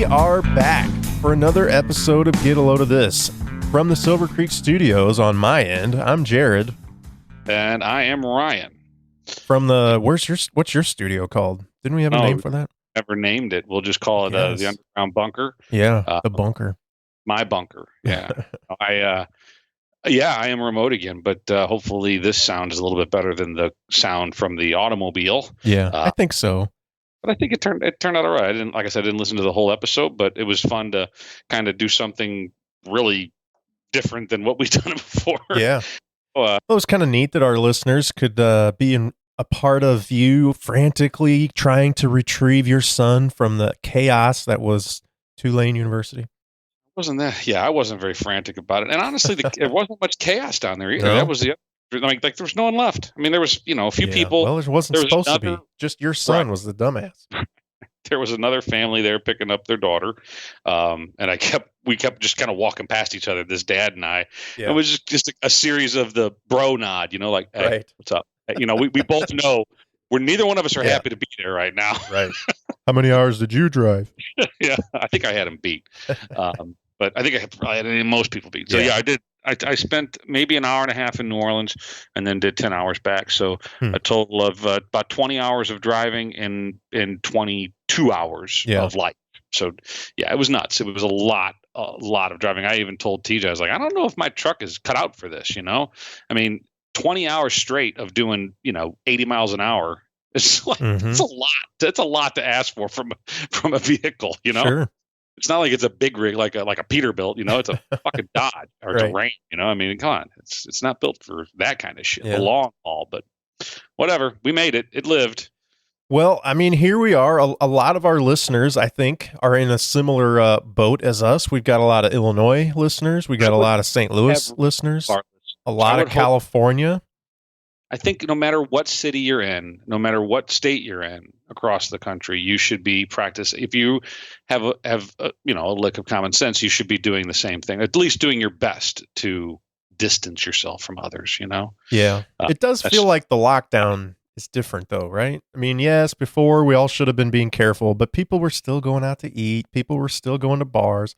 We are back for another episode of Get a Load of This. From the Silver Creek Studios on my end, I'm Jared. And I am Ryan. From the, what's your studio called? Didn't we have a name for that? Never named it. We'll just call it the Underground Bunker. Yeah, the bunker. My bunker. Yeah. I am remote again, but hopefully this sound is a little bit better than the sound from the automobile. Yeah, I think so. But I think it turned out all right. I didn't listen to the whole episode, but it was fun to kind of do something really different than what we've done before. Yeah. It was kind of neat that our listeners could be a part of you frantically trying to retrieve your son from the chaos that was Tulane University. Wasn't that? Yeah, I wasn't very frantic about it. And honestly, there wasn't much chaos down there either. No? That was like there was no one left. I mean, there was, a few people. Well, there wasn't supposed to be. Just your son was the dumbass. There was another family there picking up their daughter. And we kept just kind of walking past each other, this dad and I. Yeah. It was just a series of the bro nod, like, hey, right. What's up? We both know neither one of us are happy to be there right now. Right. How many hours did you drive? Yeah, I think I had him beat. But I think I had most people beat. So yeah, I did. I spent maybe an hour and a half in New Orleans and then did 10 hours back. So a total of about 20 hours of driving and 22 hours of life. So yeah, it was nuts. It was a lot of driving. I even told TJ, I was like, I don't know if my truck is cut out for this, I mean, 20 hours straight of doing, 80 miles an hour. It's like, it's a lot. It's a lot to ask for from a vehicle, Sure. It's not like it's a big rig like a Peterbilt, it's a fucking Dodge or it's a Ram, I mean, come on. It's not built for that kind of shit, the long haul, but whatever. We made it. It lived. Well, I mean, here we are. A lot of our listeners, I think, are in a similar boat as us. We've got a lot of Illinois listeners. We got a lot of St. Louis listeners, a lot of California. I think no matter what city you're in, no matter what state you're in across the country, you should be practicing. If you have a lick of common sense, you should be doing the same thing, at least doing your best to distance yourself from others, Yeah. It does feel like the lockdown is different though, right? I mean, yes, before we all should have been being careful, but people were still going out to eat. People were still going to bars.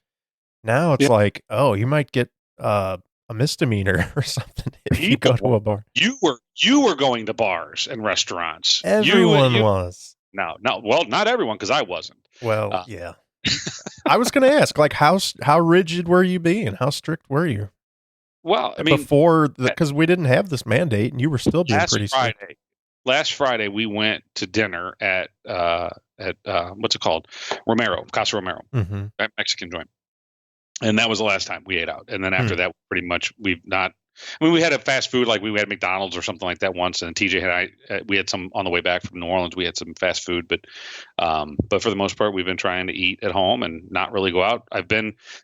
Now it's like, oh, you might get a misdemeanor or something if you go to a bar. You were going to bars and restaurants. Everyone was. No, well, not everyone, because I wasn't. Well, yeah. I was going to ask, like, how rigid were you being? How strict were you? Well, I mean, before, because we didn't have this mandate, and you were still being pretty strict. Last Friday, we went to dinner at what's it called, Casa Romero, that Mexican joint. And that was the last time we ate out. And then after that, pretty much we had a fast food, like we had McDonald's or something like that once. And TJ and we had some on the way back from New Orleans. We had some fast food, but for the most part, we've been trying to eat at home and not really go out.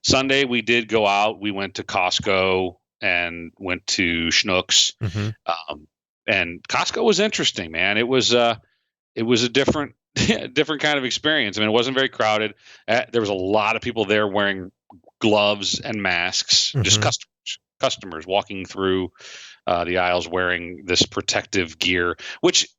Sunday, we did go out. We went to Costco and went to Schnucks. And Costco was interesting, man. It was a different kind of experience. I mean, it wasn't very crowded. There was a lot of people there wearing gloves and masks, just customers walking through the aisles wearing this protective gear, which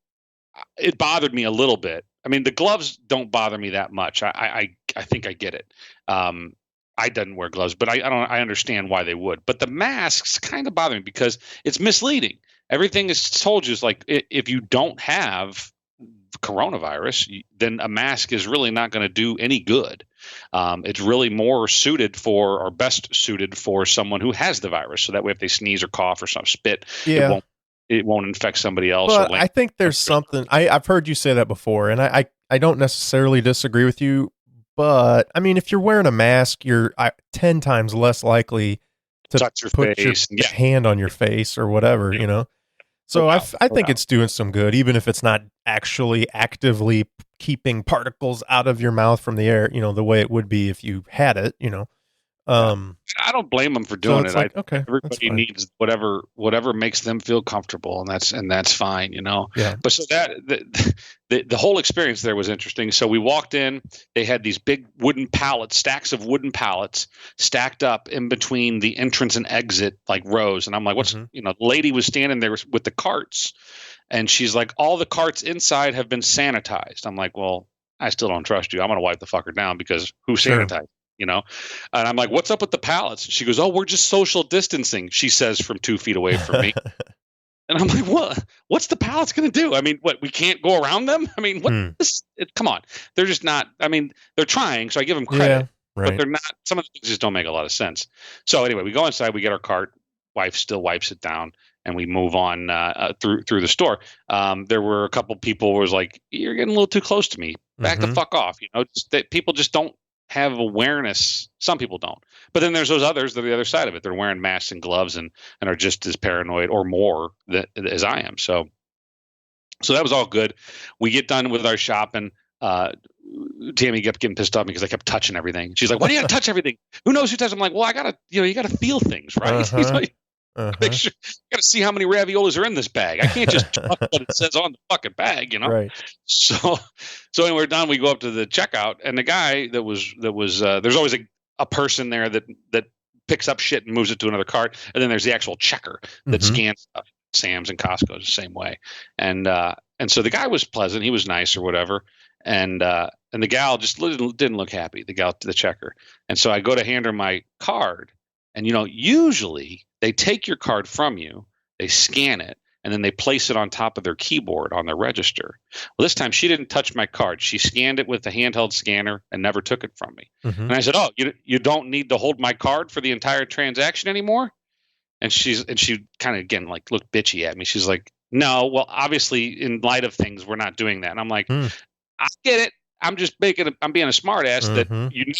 it bothered me a little bit. I mean, the gloves don't bother me that much. I think I get it. I didn't wear gloves, but I understand why they would. But the masks kind of bother me because it's misleading. Everything is told you is like, if you don't have coronavirus, then a mask is really not going to do any good. It's really more suited for, or best suited for, someone who has the virus. So that way, if they sneeze or cough or some spit, it won't infect somebody else. But I think there's something. I've heard you say that before, and I don't necessarily disagree with you. But I mean, if you're wearing a mask, you're 10 times less likely to touch your put face, your hand on your face or whatever, So I think it's doing some good, even if it's not actually actively keeping particles out of your mouth from the air, the way it would be if you had it, I don't blame them for doing it. Like, everybody needs whatever makes them feel comfortable, and that's fine, Yeah. But so that the whole experience there was interesting. So we walked in, they had these big wooden pallets, stacks of wooden pallets stacked up in between the entrance and exit, like rows. And I'm like, what's the lady was standing there with the carts, and she's like, all the carts inside have been sanitized. I'm like, well, I still don't trust you. I'm going to wipe the fucker down because who Sure. sanitized, you know? And I'm like, what's up with the pallets? And she goes, oh, we're just social distancing, she says from 2 feet away from me. And I'm like, what? What's the pallets going to do? I mean, what? We can't go around them? I mean, what? Come on. They're just not. I mean, they're trying, so I give them credit, but they're not. Some of the things just don't make a lot of sense. So anyway, we go inside, we get our cart. Wife still wipes it down, and we move on through the store. There were a couple people who was like, "You're getting a little too close to me. Back the fuck off." You know, people just don't have awareness. Some people don't. But then there's those others that are the other side of it. They're wearing masks and gloves and are just as paranoid or more as I am. So that was all good. We get done with our shopping. Tammy kept getting pissed off because I kept touching everything. She's like, "Why do you gotta touch everything? Who knows who touches?" I'm like, "Well, I gotta, you gotta feel things, right? He's like, make sure you gotta see how many raviolis are in this bag. I can't just touch what it says on the fucking bag, you know." Right. So when we're done, we go up to the checkout, and the guy that was there's always a person there that picks up shit and moves it to another cart, and then there's the actual checker that scans stuff. Sam's and Costco's the same way, and so the guy was pleasant. He was nice or whatever. And the gal just didn't look happy, the checker. And so I go to hand her my card, and usually they take your card from you, they scan it, and then they place it on top of their keyboard on their register. Well, this time she didn't touch my card. She scanned it with the handheld scanner and never took it from me. And I said, "Oh, you don't need to hold my card for the entire transaction anymore?" And she kind of again like looked bitchy at me. She's like, "No, well, obviously in light of things, we're not doing that." And I'm like, I get it. I'm just I'm being a smart ass that you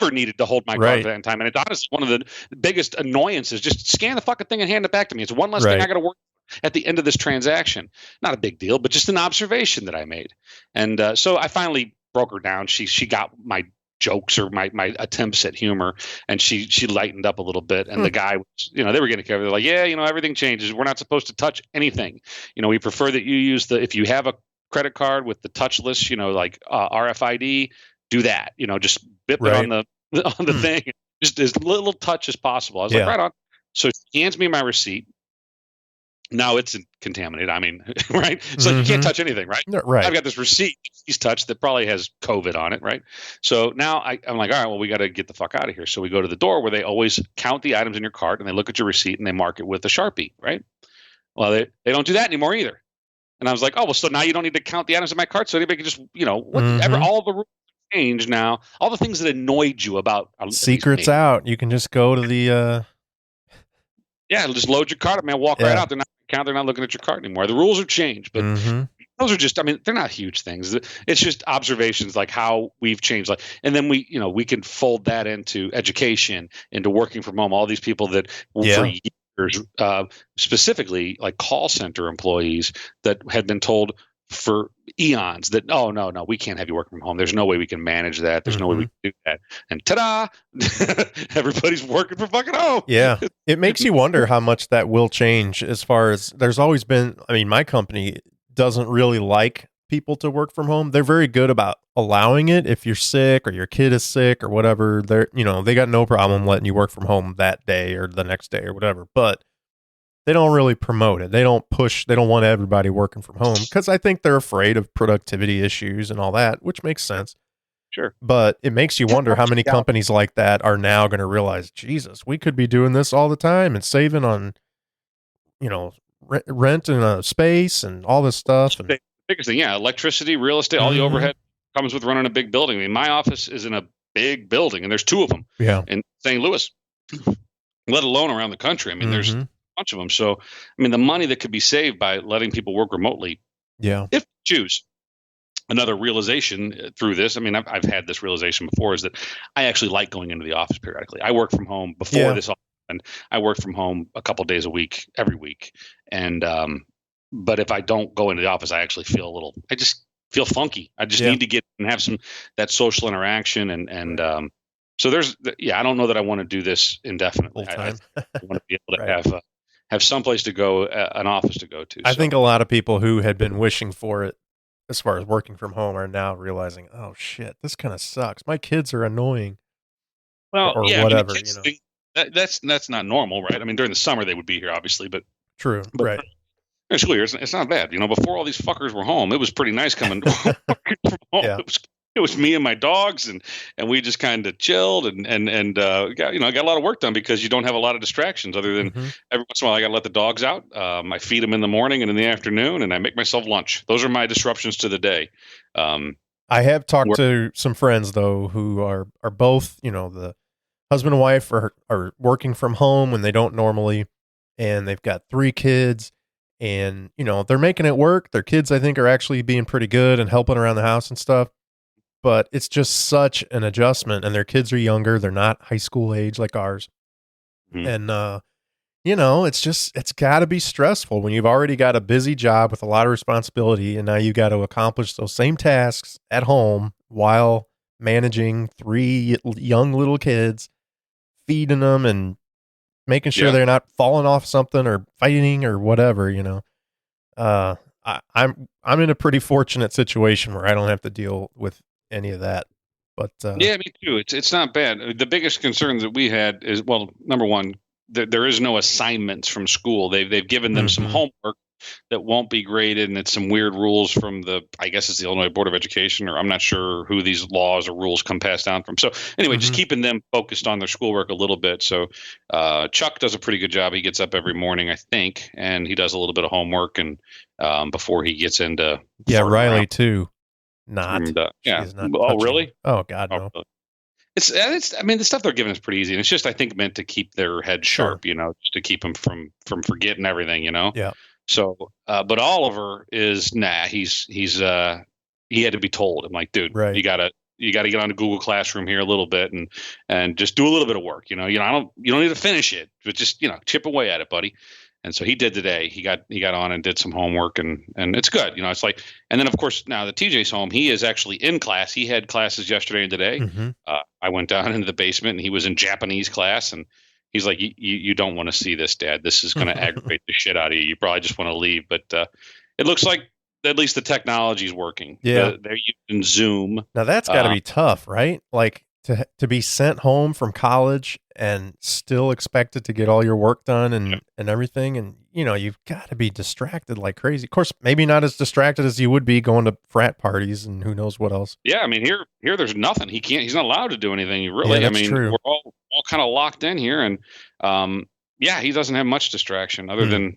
never needed to hold my card at that time. And it's honestly one of the biggest annoyances. Just scan the fucking thing and hand it back to me. It's one less thing I got to work at the end of this transaction. Not a big deal, but just an observation that I made. And so I finally broke her down. She got my jokes or my attempts at humor, and she lightened up a little bit. And the guy was, they were getting together. They're like, "Yeah, everything changes. We're not supposed to touch anything. We prefer that you use if you have a credit card with the touchless, like RFID, do that. Just bip it on the thing, just as little touch as possible." I was like, right on. So she hands me my receipt. Now it's contaminated. I mean, right? So you can't touch anything, right? Right. I've got this receipt he's touched that probably has COVID on it, right? So now I'm like, all right, well, we got to get the fuck out of here. So we go to the door where they always count the items in your cart, and they look at your receipt and they mark it with a Sharpie, right? Well, they don't do that anymore either. And I was like, oh, well, so now you don't need to count the items in my cart, so anybody can just, whatever. All the rules change now. All the things that annoyed you about secrets out. You can just go to the. Just load your cart up, man. Walk right out. They're not count. They're not looking at your cart anymore. The rules are changed, but those are just. I mean, they're not huge things. It's just observations like how we've changed. Like, and then we can fold that into education, into working from home. All these people that for years, specifically like call center employees that had been told for eons that, "Oh, no, we can't have you working from home. There's no way we can manage that. There's no way we can do that." And ta-da, everybody's working from fucking home. Yeah. It makes you wonder how much that will change as far as there's always been, my company doesn't really like people to work from home. They're very good about allowing it. If you're sick or your kid is sick or whatever, they got no problem letting you work from home that day or the next day or whatever. But they don't really promote it. They don't want everybody working from home because I think they're afraid of productivity issues and all that, which makes sense. Sure. But it makes you wonder how many companies like that are now going to realize, Jesus, we could be doing this all the time and saving on, renting a space and all this stuff. And biggest thing, electricity, real estate, all the overhead comes with running a big building. I mean, my office is in a big building, and there's 2 of them in St. Louis, let alone around the country. I mean, there's bunch of them. So, the money that could be saved by letting people work remotely, if you choose. Another realization through this, I've had this realization before, is that I actually like going into the office periodically. I work from home before this all happened. I work from home a couple days a week, every week. And, but if I don't go into the office, I actually feel I just feel funky. I just need to get and have that social interaction. And so I don't know that I want to do this indefinitely. I want to be able to have someplace to go, an office to go to. I think a lot of people who had been wishing for it as far as working from home are now realizing, oh shit, this kind of sucks. My kids are annoying. Well, or whatever, that's not normal, right? During the summer they would be here, obviously, but true, right. In school year, it's not bad. Before all these fuckers were home, it was pretty nice coming working from home. Yeah. It was it was me and my dogs, and we just kind of chilled and got, I got a lot of work done because you don't have a lot of distractions other than every once in a while I got to let the dogs out. I feed them in the morning and in the afternoon, and I make myself lunch. Those are my disruptions to the day. I have talked to some friends though who are both, the husband and wife are working from home when they don't normally, and they've got 3 kids, and they're making it work. Their kids, I think, are actually being pretty good and helping around the house and stuff. But it's just such an adjustment, and their kids are younger. They're not high school age like ours. And, it's got to be stressful when you've already got a busy job with a lot of responsibility, and now you got to accomplish those same tasks at home while managing 3 young little kids, feeding them and making sure they're not falling off something or fighting or whatever, I'm in a pretty fortunate situation where I don't have to deal with any of that. But yeah, me too. It's not bad. The biggest concern that we had is, well, number one, there is no assignments from school. They've given them some homework that won't be graded, and it's some weird rules from I guess it's the Illinois Board of Education, or I'm not sure who these laws or rules come passed down from. So anyway, just keeping them focused on their schoolwork a little bit. So Chuck does a pretty good job. He gets up every morning, I think, and he does a little bit of homework and before he gets into Riley around. Too. Not. Yeah. Not oh, really? Oh, God, no. It's. I mean, the stuff they're giving is pretty easy, and it's just, I think, meant to keep their head sharp, just to keep them from forgetting everything, Yeah. So, but Oliver is he had to be told. I'm like, dude, right. you gotta get on to Google Classroom here a little bit and just do a little bit of work. You don't need to finish it, but just chip away at it, buddy. And so he did today. He got on and did some homework, and it's good. It's like, and then of course now that TJ's home, he is actually in class. He had classes yesterday and today. I went down into the basement and he was in Japanese class, and he's like, you don't want to see this, Dad. This is going to aggravate the shit out of you. You probably just want to leave. But it looks like at least the technology is working. Yeah, they're using Zoom. Now that's got to be tough, right? Like to be sent home from college and still expected to get all your work done and everything. And, you've got to be distracted like crazy. Of course, maybe not as distracted as you would be going to frat parties and who knows what else. Yeah. I mean, here, there's nothing. He's not allowed to do anything. Really. Yeah, that's true. We're all kind of locked in here. And, he doesn't have much distraction other than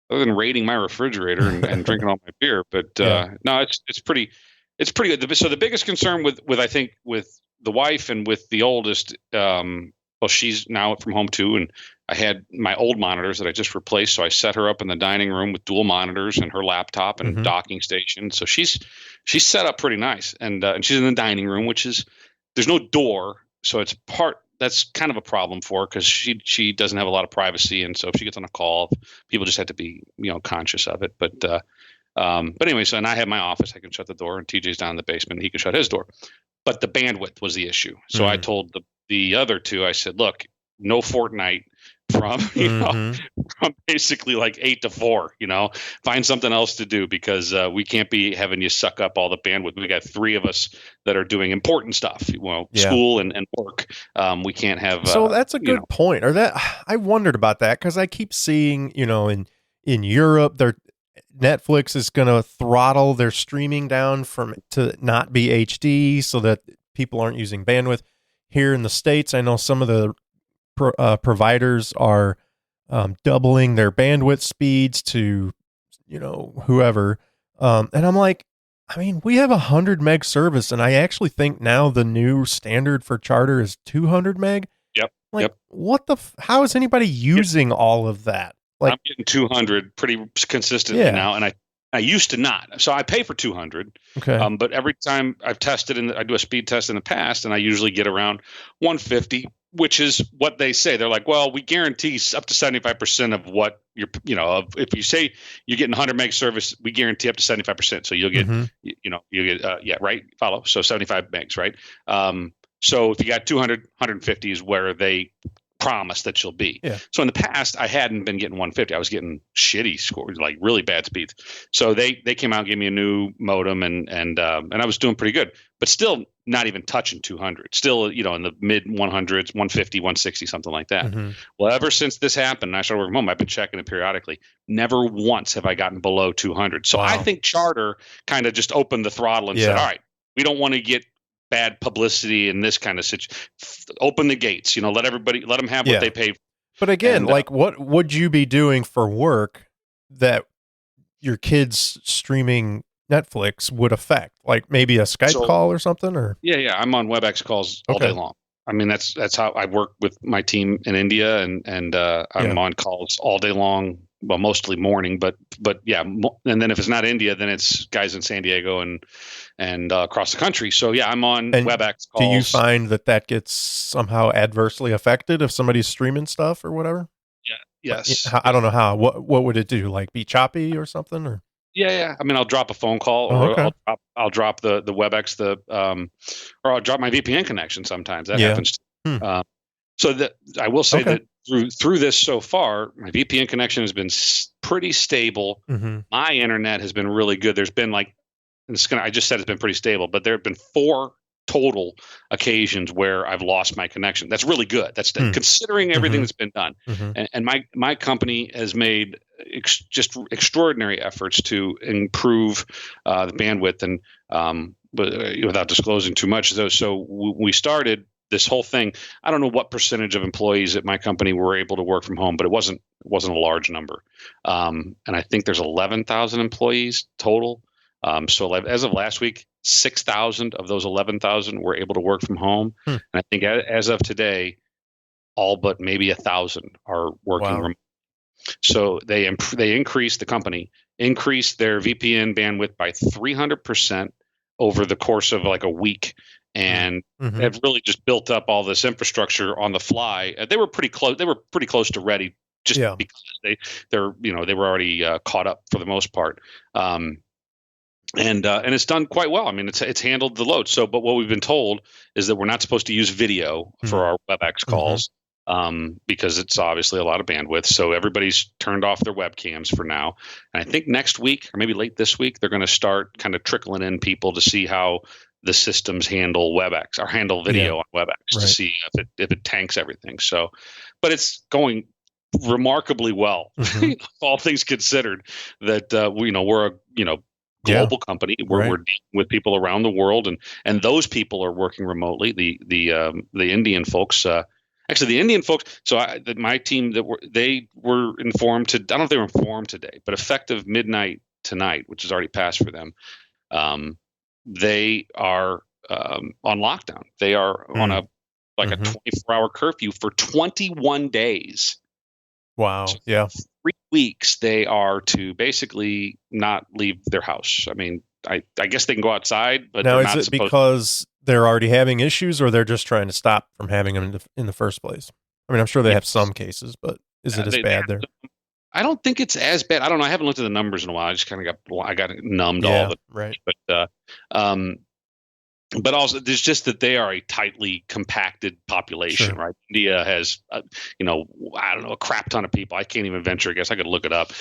raiding my refrigerator and drinking all my beer. But, no, it's pretty good. So the biggest concern with I think with the wife and with the oldest, well, she's now from home too, and I had my old monitors that I just replaced, so I set her up in the dining room with dual monitors and her laptop and docking station. So she's set up pretty nice, and she's in the dining room, which is, there's no door, so that's kind of a problem for her because she doesn't have a lot of privacy, and so if she gets on a call, people just have to be conscious of it. But anyway, so, and I have my office, I can shut the door, and TJ's down in the basement, he can shut his door. But the bandwidth was the issue. So I told the other two, I said, look, no Fortnite from, from basically like 8 to 4, find something else to do because we can't be having you suck up all the bandwidth. We got 3 of us that are doing important stuff, school and work. We can't have. So that's a good point. I wondered about that because I keep seeing, in Europe, Netflix is going to throttle their streaming down to not be HD so that people aren't using bandwidth. Here in the States, I know some of the providers are doubling their bandwidth speeds to, whoever. And I'm like, I mean, we have 100 meg service, and I actually think now the new standard for Charter is 200 meg. Yep. Like, what how is anybody using all of that? Like, I'm getting 200 pretty consistently now, and I used to not. So I pay for 200. Okay. But every time I've tested, and I do a speed test in the past, and I usually get around 150, which is what they say. They're like, well, we guarantee up to 75% of what you're, if you say you're getting 100 meg service, we guarantee up to 75%. So you'll get, right. Follow. So 75 megs, right? So if you got 200, 150 is where they promise that you'll be. Yeah. So in the past, I hadn't been getting 150. I was getting shitty scores, like really bad speeds. So they came out and gave me a new modem, and I was doing pretty good, but still not even touching 200. Still, in the mid 100s, 150, 160, something like that. Well, ever since this happened, I started working from home. I've been checking it periodically. Never once have I gotten below 200. So I think Charter kind of just opened the throttle and said, all right, we don't want to get bad publicity and this kind of situation. Open the gates, let them have what they pay. But again, what would you be doing for work that your kids streaming Netflix would affect? Like maybe a Skype call or something? Or yeah, I'm on WebEx calls all day long. I mean, that's how I work with my team in India, and I'm on calls all day long. Well, mostly morning, but yeah, and then if it's not India, then it's guys in San Diego and across the country. So yeah, I'm on WebEx calls. Do you find that gets somehow adversely affected if somebody's streaming stuff or whatever? Yeah. Yes. I don't know how. What would it do? Like be choppy or something? Or yeah. I mean, I'll drop a phone call, or I'll drop the WebEx, or I'll drop my VPN connection. Sometimes that happens. So that I will say that through this so far, my VPN connection has been pretty stable. Mm-hmm. My internet has been really good. There's been I just said it's been pretty stable, but there have been 4 total occasions where I've lost my connection. That's really good. That's considering everything that's been done. Mm-hmm. And my company has made just extraordinary efforts to improve the bandwidth, and but without disclosing too much. So we started this whole thing. I don't know what percentage of employees at my company were able to work from home, but it wasn't a large number. And I think there's 11,000 employees total. So as of last week, 6,000 of those 11,000 were able to work from home. And I think as of today, all but maybe 1,000 are working remote. So they increased their VPN bandwidth by 300% over the course of like a week. And have really just built up all this infrastructure on the fly. They were pretty close. They were pretty close to ready, because they were already caught up for the most part. And it's done quite well. I mean, it's handled the load. So, but what we've been told is that we're not supposed to use video for our WebEx calls because it's obviously a lot of bandwidth. So everybody's turned off their webcams for now. And I think next week, or maybe late this week, they're going to start kind of trickling in people to see how the systems handle WebEx or handle video on WebEx to see if it tanks everything. So, but it's going remarkably well, all things considered. That we're a global company where we're dealing with people around the world, and those people are working remotely. The Indian folks. Actually, the Indian folks. So my team they were informed to. I don't know if they were informed today, but effective midnight tonight, which is already passed for them. They are on lockdown. They are on a 24-hour curfew for 21 days. Wow. So 3 weeks they are to basically not leave their house. I mean, I guess they can go outside, but now they're is not it because they're already having issues, or they're just trying to stop from having them in the first place? I mean, I'm sure they have some cases, but is it as bad there? I don't think it's as bad. I don't know. I haven't looked at the numbers in a while. I just kind of got numbed all of it. Right. But also there's just that they are a tightly compacted population, right? India has, I don't know, a crap ton of people. I can't even venture a guess. I could look it up.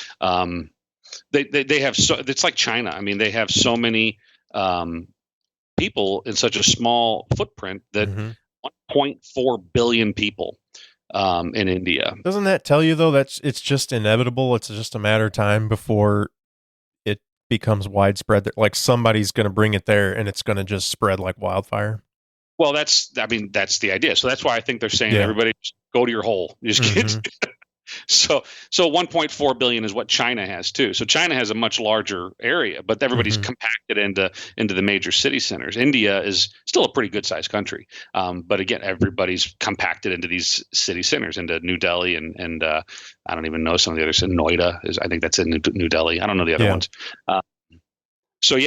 They have it's like China. I mean, they have so many people in such a small footprint that 1.4 billion people. In India. Doesn't that tell you, though, it's just inevitable? It's just a matter of time before it becomes widespread. Like somebody's going to bring it there, and it's going to just spread like wildfire. Well, that's the idea. So that's why I think they're saying everybody just go to your hole. Just So 1.4 billion is what China has too. So China has a much larger area, but everybody's compacted into the major city centers. India is still a pretty good sized country, but again, everybody's compacted into these city centers, into New Delhi and I don't even know some of the others. Noida I think that's in New Delhi. I don't know the other ones. So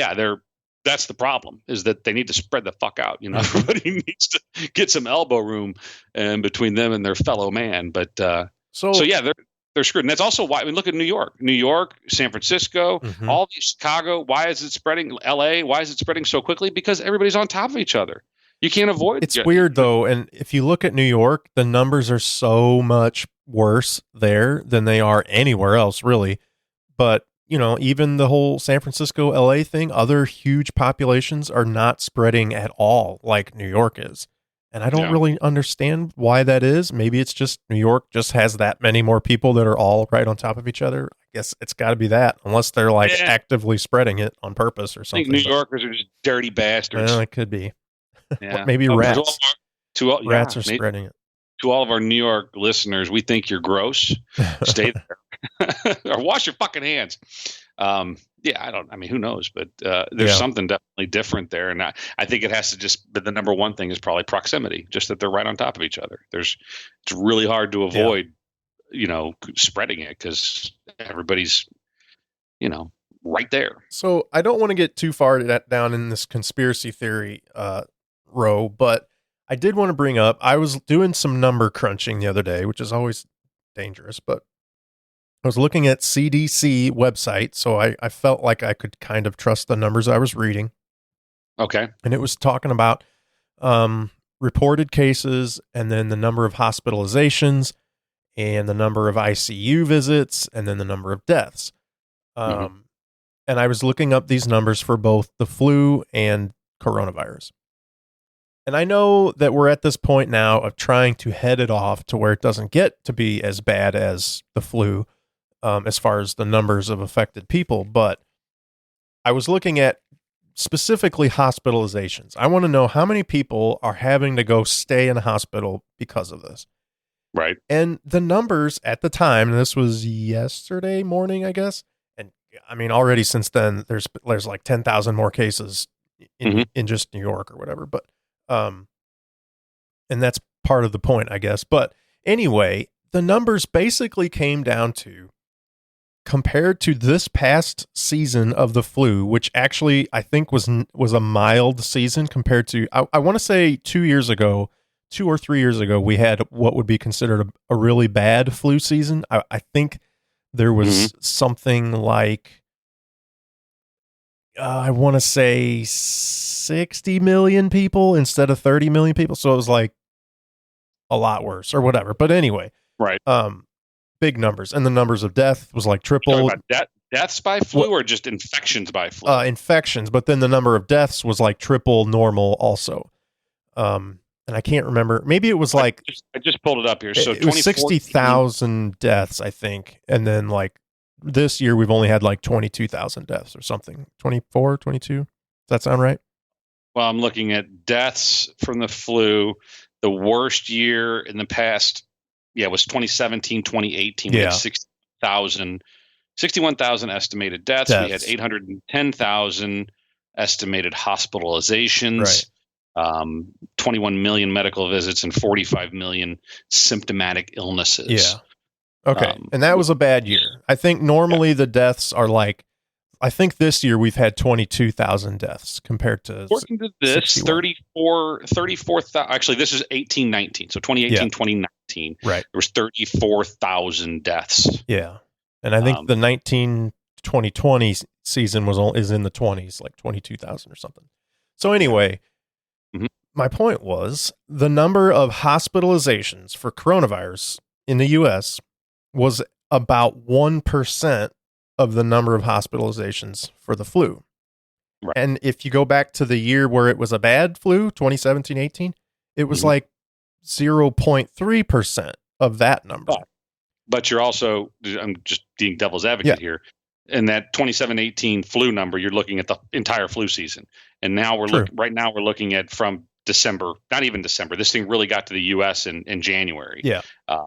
that's the problem, is that they need to spread the fuck out. Everybody needs to get some elbow room in between them and their fellow man. But So yeah, they're screwed. And that's also why, look at New York, San Francisco, all these, Chicago. Why is it spreading? LA, why is it spreading so quickly? Because everybody's on top of each other. You can't avoid it. It's weird though. And if you look at New York, the numbers are so much worse there than they are anywhere else, really. But, even the whole San Francisco, LA thing, other huge populations are not spreading at all like New York is. And I don't really understand why that is. Maybe it's just New York just has that many more people that are all right on top of each other. I guess it's got to be that, unless they're actively spreading it on purpose or something. I think New Yorkers are just dirty bastards. Well, it could be. Yeah. Maybe rats. Rats are Maybe, spreading it. to all of our New York listeners, we think you're gross. Stay there or wash your fucking hands. I mean, who knows? But there's something definitely different there. And I think it has to but the number one thing is probably proximity, just that they're right on top of each other. It's really hard to avoid, spreading it because everybody's, right there. So I don't want to get too far down in this conspiracy theory row, but I did want to bring up, I was doing some number crunching the other day, which is always dangerous, but I was looking at CDC website, so I felt like I could kind of trust the numbers I was reading. Okay. And it was talking about reported cases and then the number of hospitalizations and the number of ICU visits and then the number of deaths. And I was looking up these numbers for both the flu and coronavirus. And I know that we're at this point now of trying to head it off to where it doesn't get to be as bad as the flu as far as the numbers of affected people. But I was looking at specifically hospitalizations. I want to know how many people are having to go stay in a hospital because of this. Right. And the numbers at the time, and this was yesterday morning, I guess. And I mean, already since then, there's like 10,000 more cases in just New York or whatever. But and that's part of the point, I guess. But anyway, the numbers basically came down to, compared to this past season of the flu, which actually I think was a mild season compared to, I want to say 2 or 3 years ago, we had what would be considered a really bad flu season. I think there was something like, I want to say 60 million people instead of 30 million people. So it was like a lot worse or whatever. But anyway, right. Big numbers. And the numbers of death was like triple. Deaths by flu or just infections by flu? Infections. But then the number of deaths was like triple normal also. And I can't remember. Maybe it was like, I just pulled it up here. So it was 60,000 deaths, I think. And then like this year, we've only had like 22,000 deaths or something. 24, 22. Does that sound right? Well, I'm looking at deaths from the flu. The worst year in the past, it was 2017, 2018. We had 61,000 estimated deaths. We had 810,000 estimated hospitalizations. Right. 21 million medical visits and 45 million symptomatic illnesses. Yeah. Okay. And that was a bad year. I think normally the deaths are like, I think this year we've had 22,000 deaths compared to, according to this, 34,000. Actually, this is 18-19. So 2018, 2019. Right. There was 34,000 deaths. Yeah. And I think the 2020 season is in the 20s, like 22,000 or something. So anyway, my point was the number of hospitalizations for coronavirus in the U.S. was about 1% of the number of hospitalizations for the flu. Right. And if you go back to the year where it was a bad flu, 2017-18, it was like 0.3% of that number. But you're also, I'm just being devil's advocate here, in that 27-18 flu number, you're looking at the entire flu season. And now we're looking at from December, not even December. This thing really got to the U.S. in January,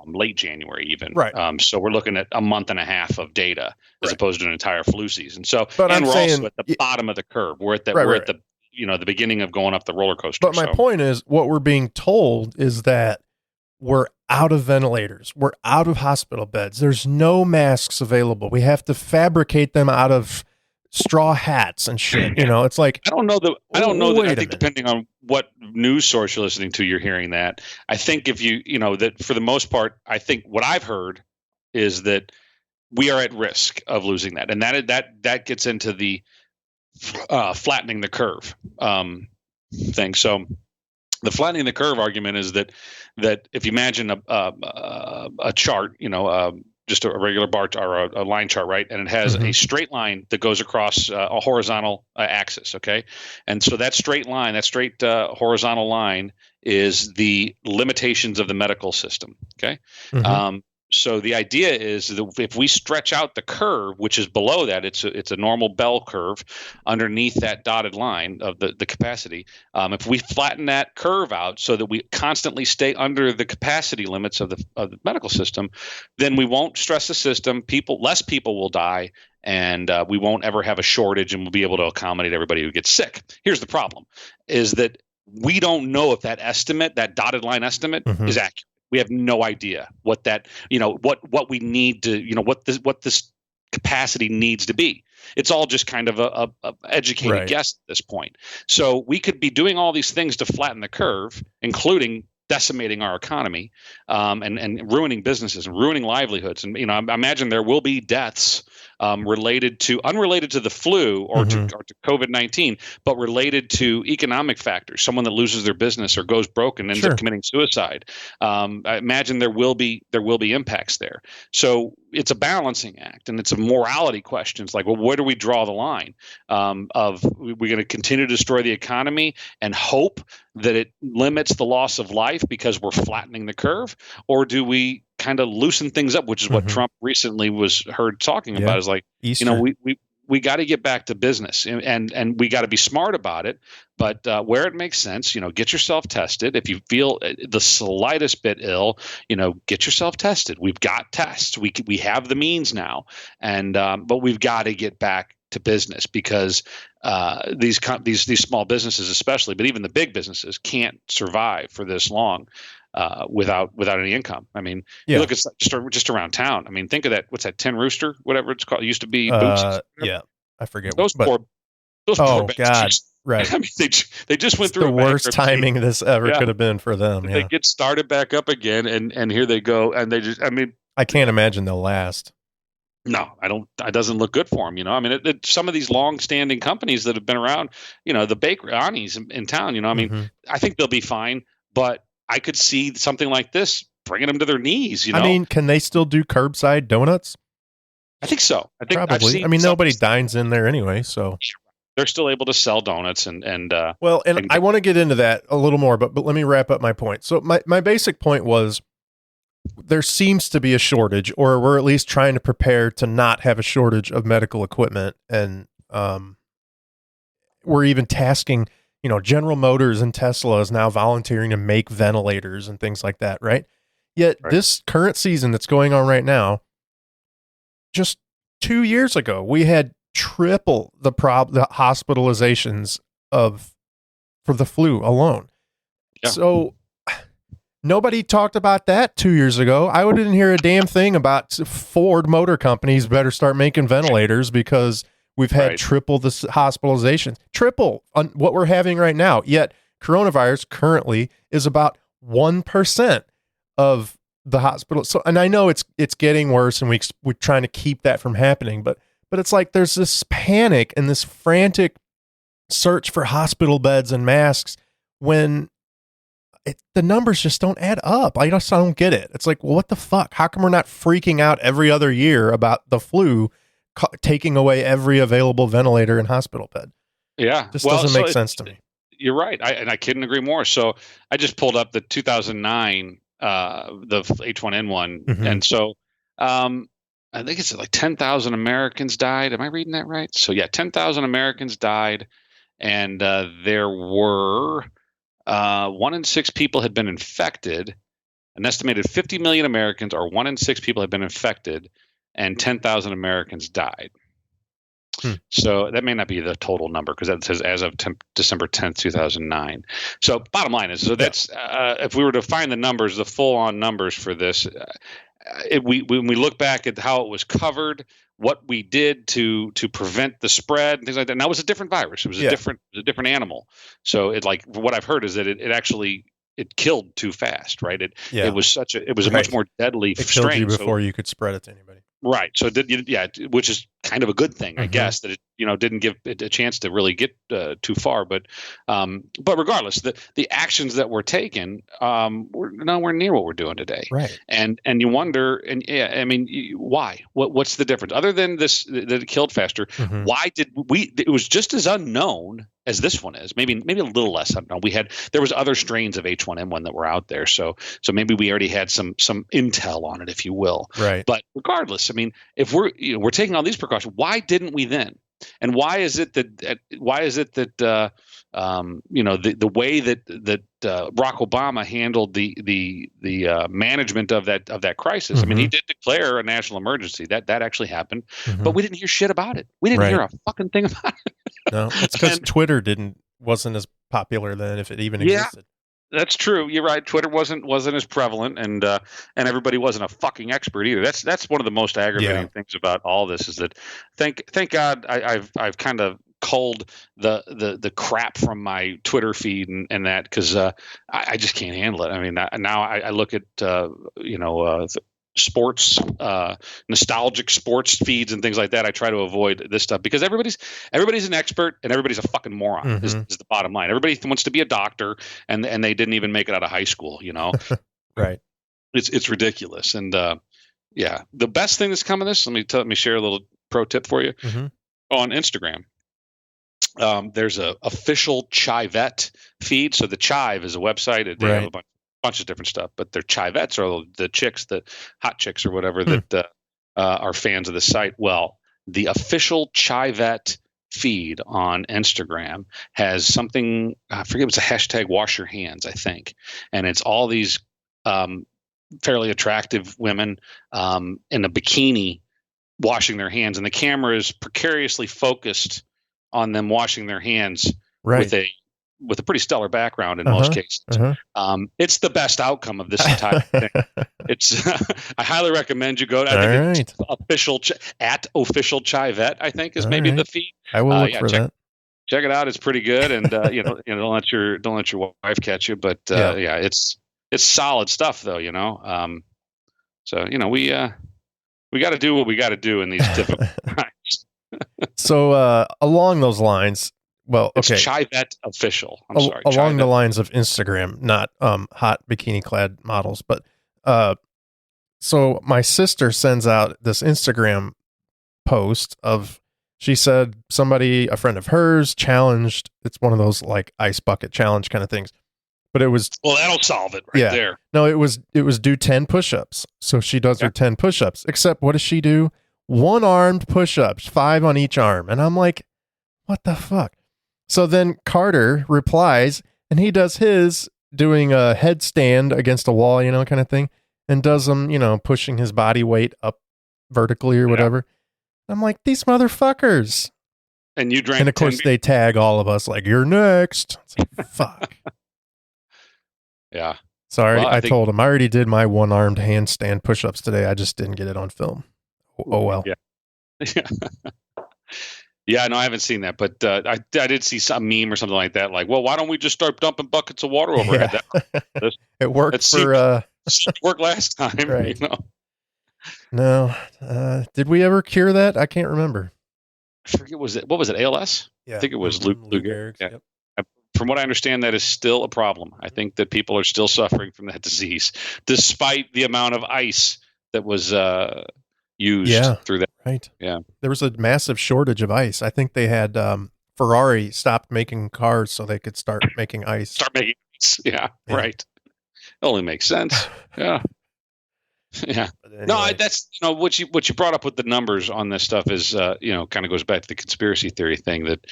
late January even. Right. So we're looking at a month and a half of data as opposed to an entire flu season. So, we're also at the bottom of the curve. We're at the the beginning of going up the roller coaster. But my point is, what we're being told is that we're out of ventilators. We're out of hospital beds. There's no masks available. We have to fabricate them out of straw hats and shit. It's like, I don't know that I think depending on what news source you're listening to, you're hearing that. I think if that for the most part, I think what I've heard is that we are at risk of losing that. And that gets into the flattening the curve thing. So the flattening the curve argument is that if you imagine a chart, just a regular bar or a line chart, right? And it has a straight line that goes across a horizontal axis, okay? And so that straight horizontal line is the limitations of the medical system, okay? So the idea is that if we stretch out the curve, which is below that, it's a normal bell curve underneath that dotted line of the capacity. If we flatten that curve out so that we constantly stay under the capacity limits of the medical system, then we won't stress the system. Less people will die, and we won't ever have a shortage, and we'll be able to accommodate everybody who gets sick. Here's the problem: is that we don't know if that estimate, that dotted line estimate, is accurate. We have no idea what that, what we need to, what this capacity needs to be. It's all just kind of a educated guess at this point. So we could be doing all these things to flatten the curve, including decimating our economy, and ruining businesses and ruining livelihoods. And I imagine there will be deaths unrelated to the flu or to COVID-19, but related to economic factors. Someone that loses their business or goes broke and ends up committing suicide. I imagine there will be impacts there. So it's a balancing act, and it's a morality question. It's like, well, where do we draw the line? Of we're going to continue to destroy the economy and hope that it limits the loss of life because we're flattening the curve, or do we kind of loosen things up, which is what Trump recently was heard talking about? Is like, Easter. We got to get back to business, and we got to be smart about it. But where it makes sense, get yourself tested. If you feel the slightest bit ill, get yourself tested. We've got tests. We have the means now, and but we've got to get back to business, because these small businesses, especially, but even the big businesses, can't survive for this long without any income. I mean, you look at just around town. I mean, think of that. What's that? Tin Rooster, whatever it's called. It used to be Boots. Yeah, I forget. Those poor God. Right. I mean, they just went through the worst timing this ever could have been for them. They get started back up again, and here they go, and they just. I mean, I can't imagine they'll last. No, I don't. It doesn't look good for them. I mean, some of these long-standing companies that have been around, the bakery Annie's in town. I mean, I think they'll be fine, but I could see something like this bringing them to their knees. I mean, can they still do curbside donuts? I think so. I think probably. I mean, nobody dines in there anyway, so they're still able to sell donuts and I want to get into that a little more, but let me wrap up my point. So my basic point was, there seems to be a shortage, or we're at least trying to prepare to not have a shortage of medical equipment. And we're even tasking, General Motors and Tesla is now volunteering to make ventilators and things like that, right? Yet this current season that's going on right now, just 2 years ago, we had triple the hospitalizations for the flu alone. Yeah. So nobody talked about that 2 years ago. I didn't hear a damn thing about Ford Motor Companies better start making ventilators because we've had triple the hospitalizations, triple on what we're having right now. Yet coronavirus currently is about 1% of the hospital. So, and I know it's getting worse, and we're trying to keep that from happening, but it's like there's this panic and this frantic search for hospital beds and masks when the numbers just don't add up. I don't get it. It's like, well, what the fuck? How come we're not freaking out every other year about the flu taking away every available ventilator and hospital bed? Yeah. This doesn't make sense to me. You're right. I couldn't agree more. So I just pulled up the 2009, the H1N1. And so I think it's like 10,000 Americans died. Am I reading that right? So yeah, 10,000 Americans died. And there were 1 in 6 people had been infected. An estimated 50 million Americans, or 1 in 6 people, had been infected, and 10,000 Americans died. So that may not be the total number, because that says as of December 10th, 2009. So bottom line is, that's if we were to find the numbers, the full-on numbers for this, when we look back at how it was covered, what we did to prevent the spread and things like that. And that was a different virus. It was a different animal. So what I've heard is that it actually killed too fast, right? It was a much more deadly strain. It killed you before you could spread it to anybody. Right. So which is kind of a good thing, I guess, that it didn't give it a chance to really get too far. But regardless, the actions that were taken were nowhere near what we're doing today. Right. And you wonder, why? What's the difference other than this that it killed faster? Why did we? It was just as unknown as this one is. Maybe a little less. I don't know. There was other strains of H1N1 that were out there, so maybe we already had some intel on it, if you will. Right. But regardless, I mean, if we're taking all these precautions, why didn't we then? And why is it that the way that Barack Obama handled the management of that crisis? I mean, he did declare a national emergency. That actually happened, but we didn't hear shit about it. We didn't hear a fucking thing about it. No, it's because Twitter wasn't as popular then, if it even existed. That's true. You're right. Twitter wasn't as prevalent, and everybody wasn't a fucking expert either. That's one of the most aggravating things about all this is that thank God I've kind of culled the crap from my Twitter feed and that, because I just can't handle it. I mean, now I look at sports, nostalgic sports feeds and things like that. I try to avoid this stuff because everybody's an expert and everybody's a fucking moron is the bottom line. Everybody wants to be a doctor and they didn't even make it out of high school, Right. It's ridiculous. And the best thing that's come of this, let me share a little pro tip for you. On Instagram. There's a official Chivet feed. So the Chive is a website. They have a bunch of different stuff, but their Chivettes are the chicks, the hot chicks or whatever that are fans of the site. Well, the official Chivet feed on Instagram has something, I forget, it was a hashtag wash your hands, I think. And it's all these fairly attractive women in a bikini washing their hands. And the camera is precariously focused on them washing their hands with a pretty stellar background in most cases. It's the best outcome of this entire thing. It's I highly recommend you go to it's official official Chivet, I think is maybe the feed. I will look for that. Check it out. It's pretty good, and don't let your wife catch you. But it's solid stuff though. So we got to do what we got to do in these difficult times. So along those lines. Well, okay. It's Chivet official. I'm sorry. Along the lines of Instagram, not hot bikini clad models, but so my sister sends out this Instagram post she said a friend of hers challenged. It's one of those like ice bucket challenge kind of things, but it was that'll solve it there. No, it was do 10 push-ups. So she does her 10 push-ups. Except what does she do? One-armed push-ups, 5 on each arm, and I'm like, what the fuck? So then Carter replies, and he does his doing a headstand against a wall, kind of thing, and does them, pushing his body weight up vertically or whatever. I'm like, these motherfuckers. And you drank. And of course, they tag all of us like, you're next. It's like, fuck. Yeah. Sorry, I told him I already did my one-armed handstand push-ups today. I just didn't get it on film. Oh well. Yeah. Yeah, no, I haven't seen that, but I did see some meme or something like that. Like, well, why don't we just start dumping buckets of water overhead? Yeah. It worked for worked last time, right. No, did we ever cure that? I can't remember. I forget. What was it? ALS? Yeah, I think it was Lou Gehrig's. Yeah. Yep. From what I understand, that is still a problem. I think that people are still suffering from that disease, despite the amount of ice that was used through that. Right. Yeah. There was a massive shortage of ice. I think they had Ferrari stopped making cars so they could start making ice. Start making ice. Yeah. Right. It only makes sense. Yeah. Yeah. Anyway. No, that's what you brought up with the numbers on this stuff is kind of goes back to the conspiracy theory thing that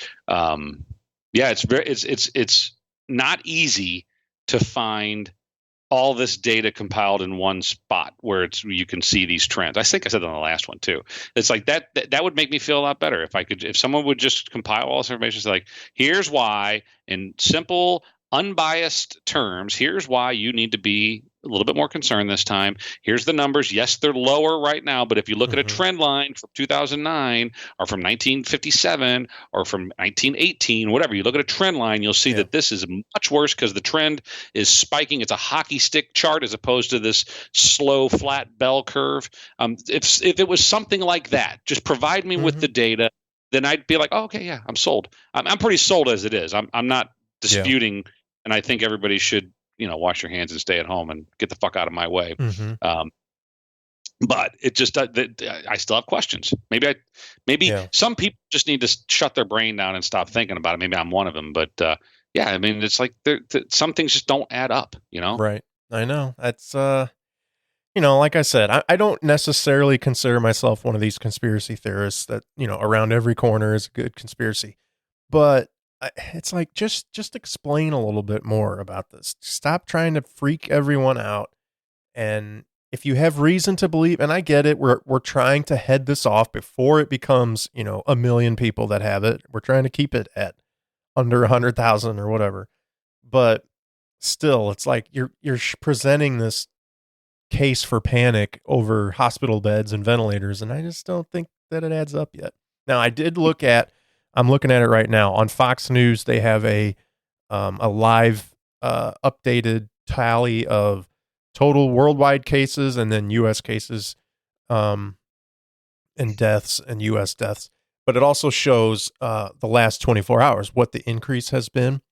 it's not easy to find all this data compiled in one spot where you can see these trends. I think I said that on the last one too. It's like that would make me feel a lot better if someone would just compile all this information. It's like, here's why in simple, unbiased terms, here's why you need to be a little bit more concerned this time. Here's the numbers. Yes, they're lower right now, but if you look at a trend line from 2009 or from 1957 or from 1918, whatever, you look at a trend line, you'll see that this is much worse because the trend is spiking. It's a hockey stick chart as opposed to this slow, flat bell curve. If it was something like that, just provide me with the data, then I'd be like, oh, okay, yeah, I'm sold. I'm pretty sold as it is. I'm not disputing, and I think everybody should wash your hands and stay at home and get the fuck out of my way. But it just I still have questions. Maybe some people just need to shut their brain down and stop thinking about it. Maybe I'm one of them. But yeah, I mean, it's like some things just don't add up. Right. I know. That's like I said, I don't necessarily consider myself one of these conspiracy theorists that around every corner is a good conspiracy. But it's like just explain a little bit more about this. Stop trying to freak everyone out. And if you have reason to believe, and I get it, we're trying to head this off before it becomes, 1 million people that have it. We're trying to keep it at under 100,000 or whatever. But still, it's like you're presenting this case for panic over hospital beds and ventilators, and I just don't think that it adds up yet. Now, I'm looking at it right now on Fox News. They have a live updated tally of total worldwide cases and then U.S. cases and deaths and U.S. deaths. But it also shows the last 24 hours, what the increase has been.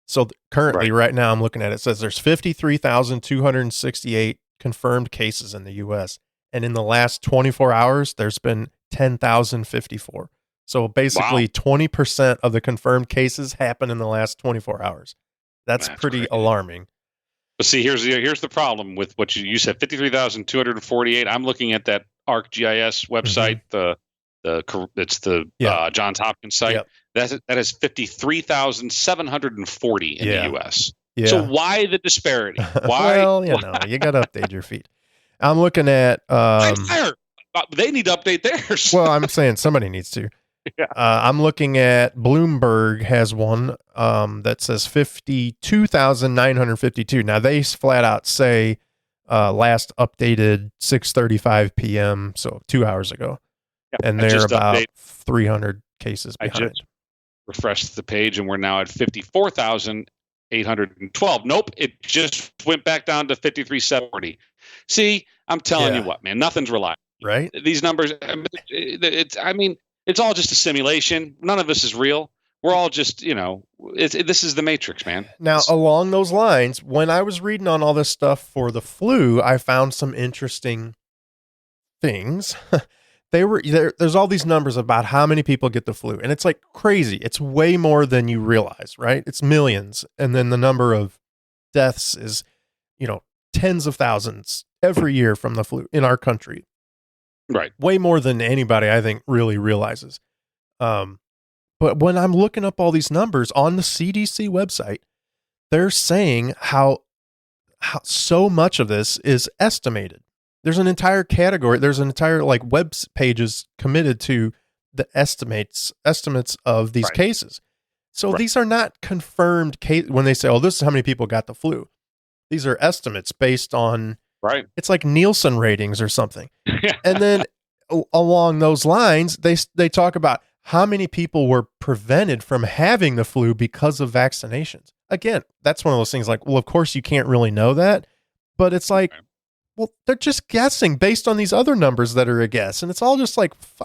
So currently, right now, I'm looking at it says there's 53,268 confirmed cases in the U.S. And in the last 24 hours, there's been 10,054. So basically 20% of the confirmed cases happen in the last 24 hours. That's pretty crazy. Alarming. But see, here's the problem with what you said, 53,248. I'm looking at that ArcGIS website, it's the Johns Hopkins site. Yep. That is 53,740 in the U.S. Yeah. So why the disparity? Why? Well, you got to update your feed. I'm looking at they need to update theirs. Well, I'm saying somebody needs to. Yeah. I'm looking at Bloomberg has one that says 52,952. Now they flat out say last updated 6:35 p.m. So 2 hours ago, and they're about 300 cases behind. I just refreshed the page, and we're now at 54,812. Nope, it just went back down to 53,740. See, I'm telling you what, man, nothing's reliable. Right? These numbers, it's all just a simulation. None of this is real. We're all just, this is the Matrix, man. Now, along those lines, when I was reading on all this stuff for the flu, I found some interesting things. There's all these numbers about how many people get the flu, and it's like crazy. It's way more than you realize, right? It's millions. And then the number of deaths is, tens of thousands every year from the flu in our country. Right. Way more than anybody, I think, really realizes. But when I'm looking up all these numbers on the CDC website, they're saying how so much of this is estimated. There's an entire category. There's an entire web pages committed to the estimates of these cases. So these are not confirmed cases when they say, oh, this is how many people got the flu. These are estimates based on, it's like Nielsen ratings or something. And then along those lines, they talk about how many people were prevented from having the flu because of vaccinations. Again, that's one of those things well, of course you can't really know that, but it's like, well, they're just guessing based on these other numbers that are a guess. And it's all just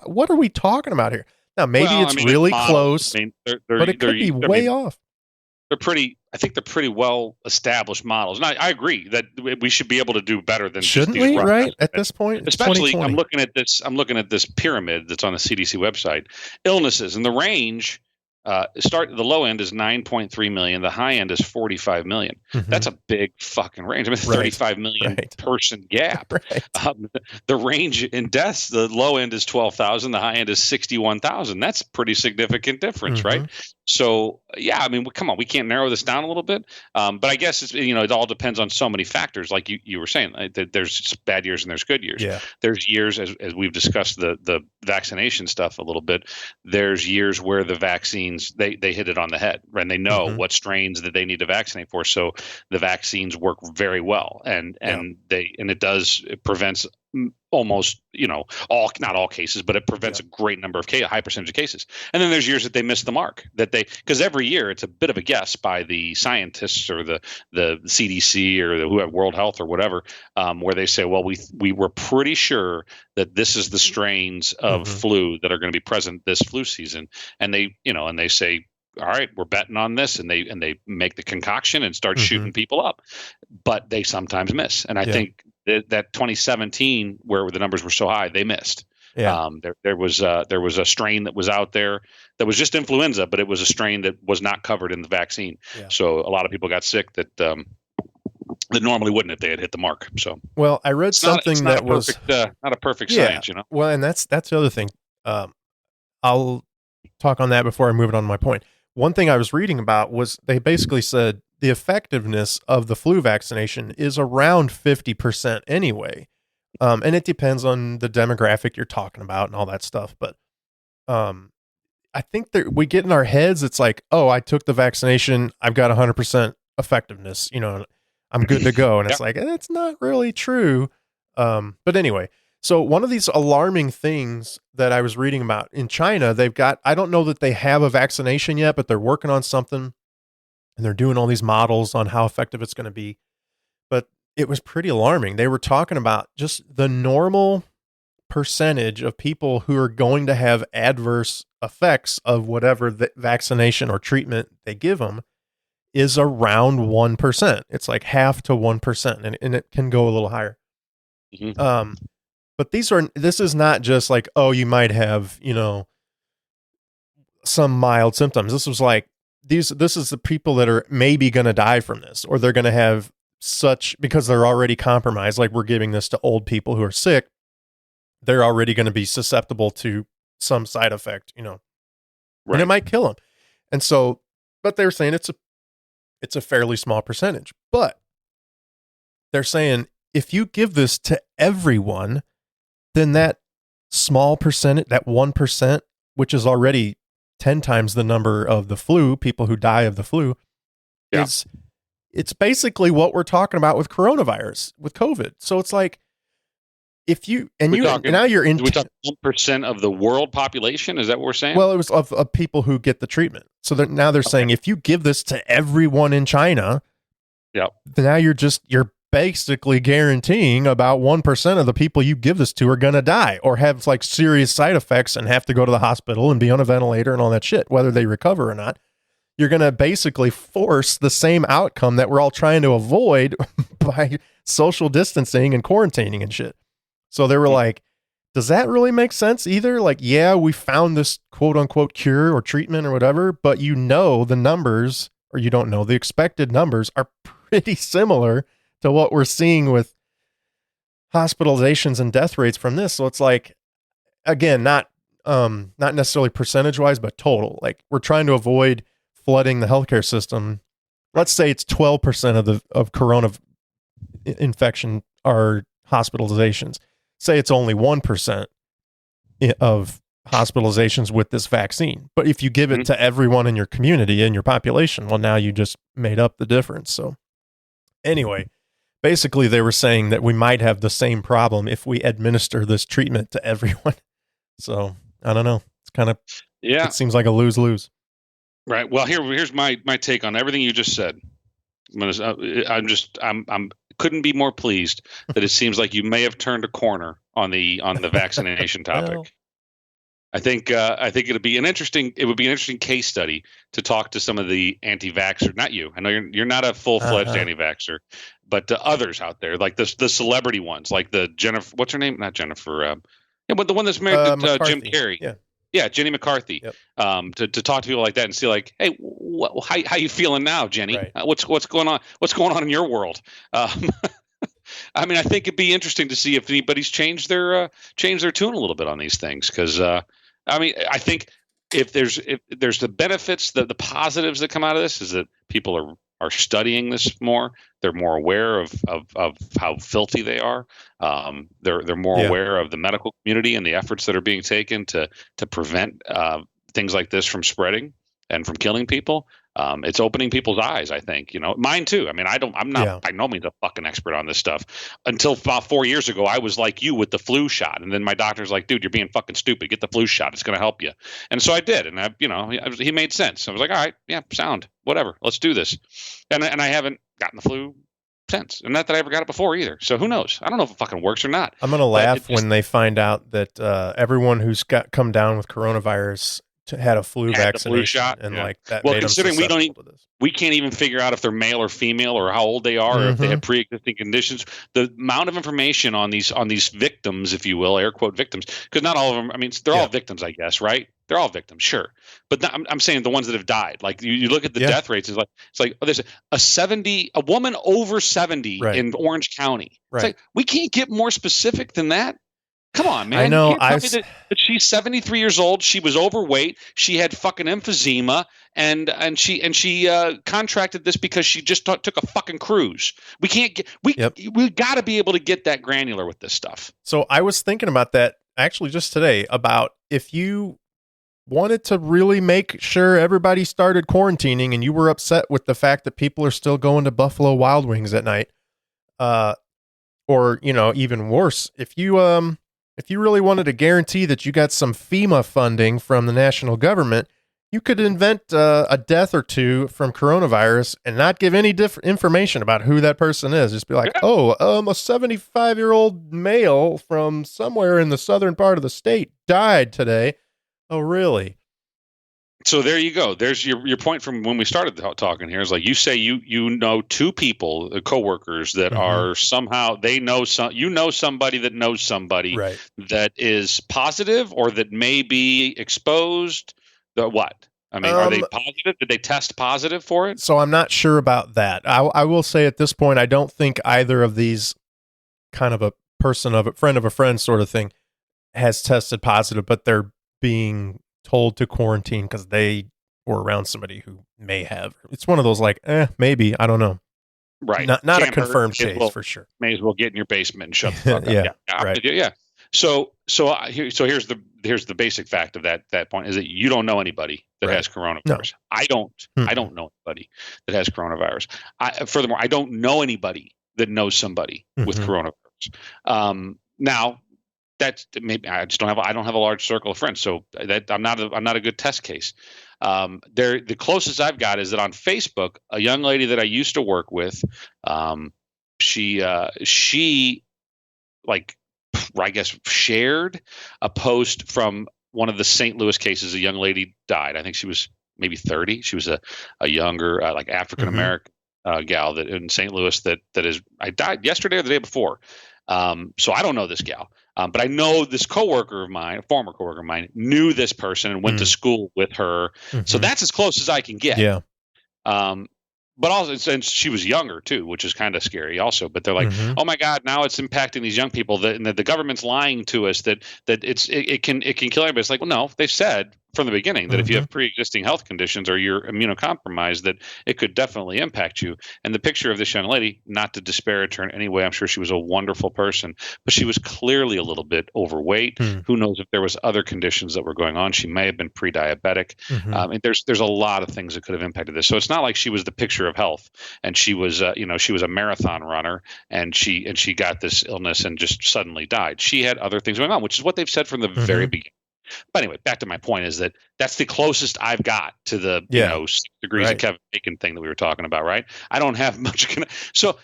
what are we talking about here? Now, maybe it's really close, but it could be way off. I think they're pretty well established models. And I agree that we should be able to do better than shouldn't we, right? At this point, especially I'm looking at this pyramid that's on the CDC website, illnesses, and the range the low end is 9.3 million. The high end is 45 million. Mm-hmm. That's a big fucking range. 35 million person gap. The range in deaths, the low end is 12,000. The high end is 61,000. That's a pretty significant difference, right? So, come on, we can't narrow this down a little bit. But I guess it all depends on so many factors. Like you were saying, there's bad years and there's good years. Yeah. There's years, as we've discussed the vaccination stuff a little bit, there's years where the vaccines, they hit it on the head, and they know what strains that they need to vaccinate for. So the vaccines work very well, and it prevents almost, not all cases, but it prevents a great number of a high percentage of cases. And then there's years that they miss the mark, because every year it's a bit of a guess by the scientists or the CDC or the World Health or whatever, where they say, well, we were pretty sure that this is the strains of flu that are going to be present this flu season. And they say, all right, we're betting on this, and they make the concoction and start shooting people up, but they sometimes miss. And I think that 2017 where the numbers were so high, they missed. Yeah. There was a strain that was out there that was just influenza, but it was a strain that was not covered in the vaccine. Yeah. So a lot of people got sick that normally wouldn't if they had hit the mark. So, well, I read something that was not a perfect science, you know? Well, and that's the other thing. I'll talk on that before I move it on to my point. One thing I was reading about was they basically said the effectiveness of the flu vaccination is around 50% anyway. And it depends on the demographic you're talking about and all that stuff. But I think that we get in our heads, it's like, oh, I took the vaccination, I've got 100% effectiveness, I'm good to go. And it's like, it's not really true. But anyway, so one of these alarming things that I was reading about in China, they've got, I don't know that they have a vaccination yet, but they're working on something and they're doing all these models on how effective it's going to be. But it was pretty alarming. They were talking about just the normal percentage of people who are going to have adverse effects of whatever the vaccination or treatment they give them is around 1%. It's like 0.5 to 1%, and it can go a little higher. Mm-hmm. But this is not just like, oh, you might have, some mild symptoms. This was like, this is the people that are maybe going to die from this, or they're going to have because they're already compromised. Like we're giving this to old people who are sick. They're already going to be susceptible to some side effect, right. And it might kill them. And so, but they're saying it's a fairly small percentage, but they're saying if you give this to everyone, then that small percentage, that 1%, which is already 10 times the number of the flu, people who die of the flu, it's basically what we're talking about with coronavirus, with COVID. So it's like, now you're in. We talk 1% of the world population. Is that what we're saying? Well, it was of people who get the treatment. So now they're saying if you give this to everyone in China, now you're basically guaranteeing about 1% of the people you give this to are going to die or have like serious side effects and have to go to the hospital and be on a ventilator and all that shit, whether they recover or not. You're going to basically force the same outcome that we're all trying to avoid by social distancing and quarantining and shit. So they were like, does that really make sense either? Like, yeah, we found this quote unquote cure or treatment or whatever, but the numbers, or you don't know, the expected numbers are pretty similar to what we're seeing with hospitalizations and death rates from this. So it's like, again, not necessarily percentage wise, but total. Like we're trying to avoid flooding the healthcare system. Let's say it's 12% of corona infection are hospitalizations. Say it's only 1% of hospitalizations with this vaccine. But if you give it to everyone in your community and your population, well, now you just made up the difference. So anyway, basically they were saying that we might have the same problem if we administer this treatment to everyone. So I don't know. It's kind of, it seems like a lose-lose. Right. Well, here's my take on everything you just said. I'm couldn't be more pleased that it seems like you may have turned a corner on the vaccination topic. Well, I think it would be an interesting case study to talk to some of the anti-vaxxers. Not you. I know you're not a full-fledged anti-vaxxer, but the others out there, like the celebrity ones, like the Jennifer. What's her name? Not Jennifer. But the one that's married to Jim Carrey. Yeah, Jenny McCarthy. Yep. To talk to people like that and see, like, hey, how you feeling now, Jenny? Right. What's going on? What's going on in your world? I mean, I think it'd be interesting to see if anybody's changed their tune a little bit on these things. Because I mean, I think if there's the benefits, the positives that come out of this is that people are studying this more. They're more aware of how filthy they are. They're more aware of the medical community and the efforts that are being taken to prevent things like this from spreading and from killing people. It's opening people's eyes, I think, mine too. I mean, I'm not by no means a fucking expert on this stuff. Until about 4 years ago, I was like you with the flu shot. And then my doctor's like, dude, you're being fucking stupid. Get the flu shot. It's going to help you. And so I did. And he made sense. I was like, all right, yeah, sound, whatever. Let's do this. And I haven't gotten the flu since. And not that I ever got it before either. So who knows? I don't know if it fucking works or not. I'm going to laugh when they find out that everyone who's come down with coronavirus had a flu had the vaccination flu shot, and like that well, made them considering susceptible to this. we can't even figure out if they're male or female or how old they are or if they have pre-existing conditions. The amount of information on these victims, if you will, air quote victims, because not all of them. I mean, they're all victims, I guess, right? They're all victims, sure. But I'm saying the ones that have died. Like you look at the death rates. It's like there's a woman over 70 in Orange County. It's like we can't get more specific than that. Come on, man. I know. You can't tell me that she's 73 years old. She was overweight. She had fucking emphysema, and she contracted this because she just took a fucking cruise. We can't get we got to be able to get that granular with this stuff. So I was thinking about that actually just today, about if you wanted to really make sure everybody started quarantining and you were upset with the fact that people are still going to Buffalo Wild Wings at night, or even worse, if you really wanted to guarantee that you got some FEMA funding from the national government, you could invent a death or two from coronavirus and not give any different information about who that person is. Just be like, a 75-year-old male from somewhere in the southern part of the state died today. Oh, really? So there you go. There's your point from when we started talking here. Is like you say you know two people, coworkers that are somehow they know somebody that knows somebody that is positive or that may be exposed. What? I mean, are they positive? Did they test positive for it? So I'm not sure about that. I will say at this point, I don't think either of these, kind of a friend of a friend sort of thing, has tested positive, but they're being told to quarantine because they were around somebody who may have. It's one of those like, maybe, I don't know. Right. Not a confirmed case for sure. May as well get in your basement and shut the fuck up. Right. Yeah. So here's the basic fact of that point is that you don't know anybody that has coronavirus. No. I don't know anybody that has coronavirus. Furthermore, I don't know anybody that knows somebody with coronavirus. Now, that's maybe I don't have a large circle of friends, so that I'm not a good test case. The closest I've got is that on Facebook, a young lady that I used to work with, she like, I guess, shared a post from one of the St. Louis cases. A young lady died. I think she was maybe 30. She was a younger, like African American gal that in St. Louis that I died yesterday or the day before. So I don't know this gal. But I know this coworker of mine, a former coworker of mine, knew this person and went to school with her. So that's as close as I can get. Yeah. But also, since she was younger too, which is kind of scary also. But they're like, oh my God, now it's impacting these young people and that the government's lying to us that it can kill everybody. It's like, well, no, they said from the beginning that if you have pre-existing health conditions or you're immunocompromised, that it could definitely impact you. And the picture of this young lady, not to disparage her in any way, I'm sure she was a wonderful person, but she was clearly a little bit overweight. Who knows if there was other conditions that were going on? She may have been pre-diabetic. And there's a lot of things that could have impacted this. So it's not like she was the picture of health and she was she was a marathon runner and she got this illness and just suddenly died. She had other things going on, which is what they've said from the very beginning. But anyway, back to my point is that's the closest I've got to the 6 degrees of Kevin Bacon thing that we were talking about, right? I don't have much. So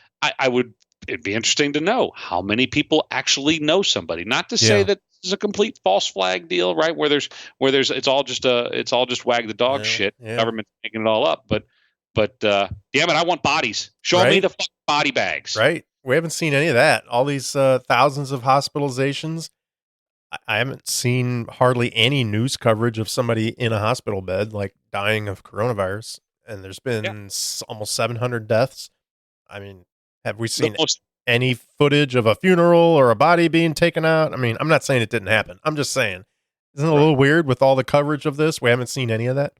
it'd be interesting to know how many people actually know somebody. Not to say that this is a complete false flag deal, right? Where there's it's all just wag the dog shit. Government's making it all up, but damn it, I want bodies. Show me the fucking body bags. Right. We haven't seen any of that. All these thousands of hospitalizations. I haven't seen hardly any news coverage of somebody in a hospital bed, like dying of coronavirus. And there's been almost 700 deaths. I mean, have we seen any footage of a funeral or a body being taken out? I mean, I'm not saying it didn't happen. I'm just saying, isn't it a little weird with all the coverage of this? We haven't seen any of that.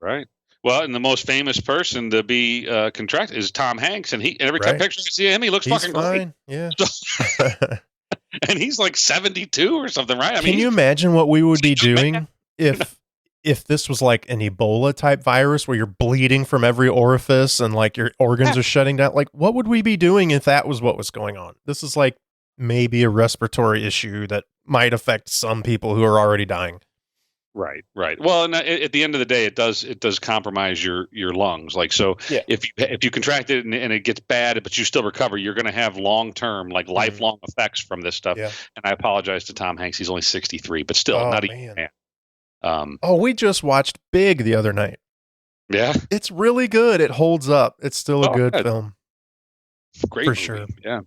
Right. Well, and the most famous person to be contracted is Tom Hanks. And every time picture you see him, he looks fucking fine. Great. Yeah. And he's like 72 or something, right? Can you imagine what we would be doing if this was like an Ebola type virus where you're bleeding from every orifice and like your organs are shutting down? Like, what would we be doing if that was what was going on? This is like maybe a respiratory issue that might affect some people who are already dying. Right. Well, and at the end of the day, it does compromise your lungs. Like, so if you contract it and it gets bad, but you still recover, you're going to have long-term, like lifelong effects from this stuff. Yeah. And I apologize to Tom Hanks. He's only 63, but still not even man. We just watched Big the other night. Yeah, it's really good. It holds up. It's still a good good. film. Great for movie. sure. Yeah.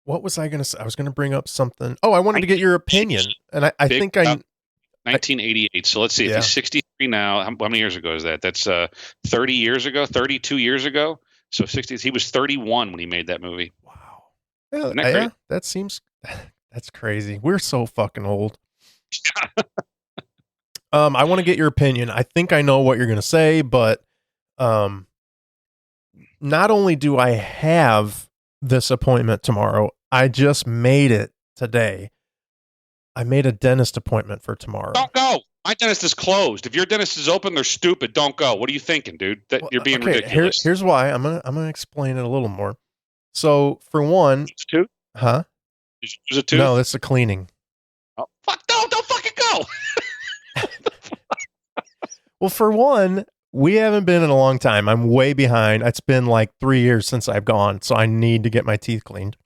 What was I going to say? I was going to bring up something. Oh, I wanted to get your opinion, and I think 1988. So let's see. If he's 63 now, how many years ago is that? That's 30 years ago, 32 years ago. So 60. He was 31 when he made that movie. Wow. Yeah, that seems. That's crazy. We're so fucking old. I want to get your opinion. I think I know what you're going to say, but not only do I have this appointment tomorrow, I just made it today. I made a dentist appointment for tomorrow. Don't go. My dentist is closed. If your dentist is open, they're stupid. Don't go. What are you thinking, dude? You're being ridiculous. Here's why. I'm gonna explain it a little more. So for one, it's a tooth? Huh? Did you use a tooth? No, it's a cleaning. Oh, fuck! No, don't fucking go. Well, for one, we haven't been in a long time. I'm way behind. It's been like 3 years since I've gone, so I need to get my teeth cleaned.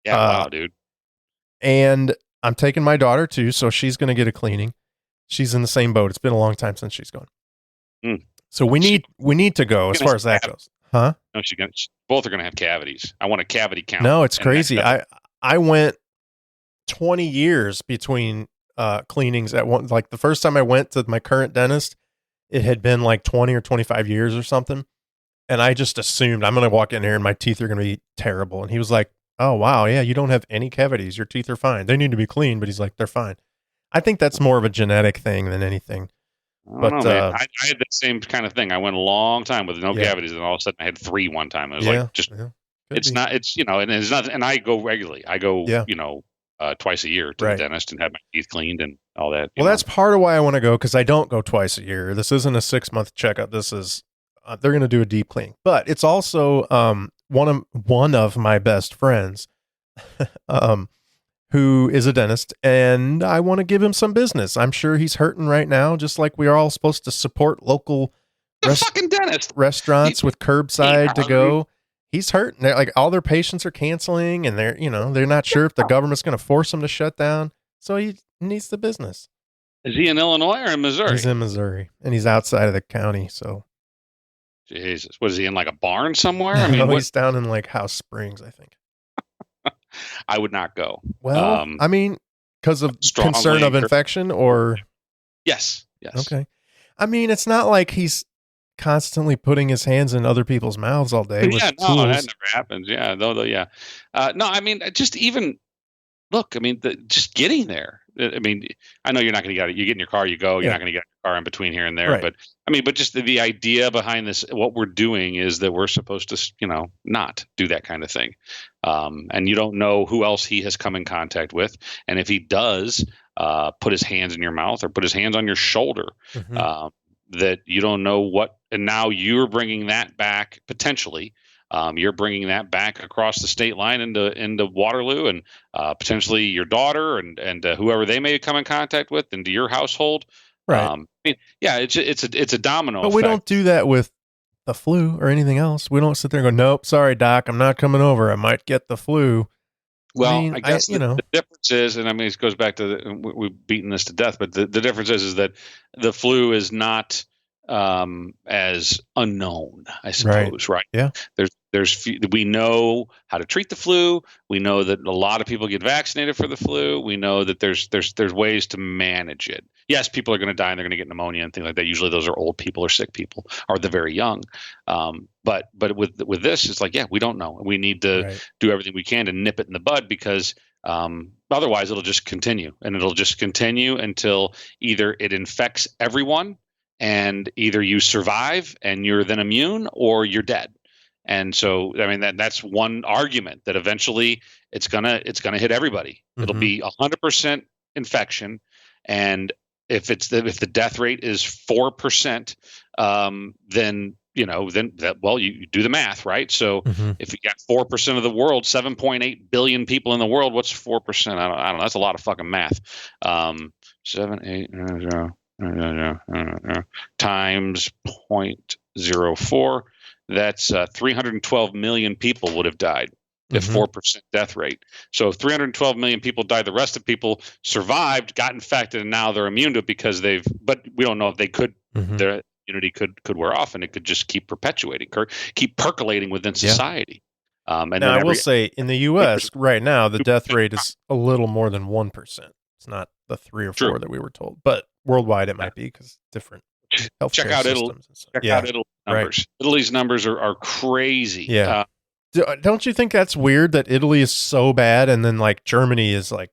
Yeah, wow, dude. And I'm taking my daughter too, so she's going to get a cleaning. She's in the same boat. It's been a long time since she's gone. So we need to go as far as that goes. Huh? No, both are going to have cavities. I want a cavity count. No, it's crazy. I went 20 years between cleanings at one. Like the first time I went to my current dentist, it had been like 20 or 25 years or something. And I just assumed I'm going to walk in here and my teeth are going to be terrible. And he was like, oh, wow. Yeah. You don't have any cavities. Your teeth are fine. They need to be clean, but he's like, they're fine. I think that's more of a genetic thing than anything. I had the same kind of thing. I went a long time with no cavities, and all of a sudden I had 3 one time. It was and it's not, and I go regularly. I go, twice a year to the dentist and have my teeth cleaned and all that. Well, that's part of why I want to go, because I don't go twice a year. This isn't a 6-month checkup. This is, they're going to do a deep clean, but it's also, one of my best friends, who is a dentist, and I want to give him some business. I'm sure he's hurting right now, just like we are all supposed to support local fucking dentist restaurants with curbside to go. He's hurting. They're like, all their patients are canceling, and they're not sure if the government's going to force them to shut down. So he needs the business. Is he in Illinois or in Missouri? He's in Missouri, and he's outside of the county. So, Jesus, was he in like a barn somewhere? I mean, he's down in like House Springs, I think. I would not go. Well, I mean, because of concern of infection, or yes. Okay. I mean, it's not like he's constantly putting his hands in other people's mouths all day. Yeah, no, that never happens. Yeah, no, I mean, just even look. I mean, just getting there. I mean, I know you're not going to get it. You get in your car, you go. You're not going to get in your car in between here and there. Right. But I mean, but just the idea behind this, what we're doing is that we're supposed to, not do that kind of thing. And you don't know who else he has come in contact with, and if he does put his hands in your mouth or put his hands on your shoulder, that you don't know what. And now you're bringing that back potentially. You're bringing that back across the state line into Waterloo, and potentially your daughter and whoever they may come in contact with into your household. Right. I mean, yeah, it's a domino But effect. we don't do that with the flu or anything else. We don't sit there and go, nope, sorry, doc, I'm not coming over. I might get the flu. Well, I guess the difference is, and I mean, it goes back to we've beaten this to death, but the difference is that the flu is not as unknown, I suppose, right? Yeah. We know how to treat the flu. We know that a lot of people get vaccinated for the flu. We know that there's ways to manage it. Yes, people are going to die and they're going to get pneumonia and things like that. Usually those are old people or sick people or the very young. But with this, it's like, yeah, we don't know. We need to do everything we can to nip it in the bud, because otherwise it'll just continue, and it'll just continue until either it infects everyone and either you survive and you're then immune, or you're dead. And so, I mean, that's one argument, that eventually it's gonna hit everybody. It'll be 100% infection, and if the death rate is 4%, then you do the math, right? So if you got 4% of the world, 7.8 billion people in the world, what's 4%? I don't know. That's a lot of fucking math. 7.8 times 0.04. That's 312 million people would have died. at 4% death rate. So 312 million people died. The rest of people survived, got infected, and now they're immune to it because but we don't know if they could, their immunity could wear off, and it could just keep perpetuating, keep percolating within society. And now, I will say in the U.S. right now, the death rate is a little more than 1%. It's not the 3 or 4 that we were told, but worldwide it might be because different healthcare Check out Italy. Check out Italy's numbers. Right. Italy's numbers are crazy. Yeah. Don't you think that's weird that Italy is so bad and then like Germany is like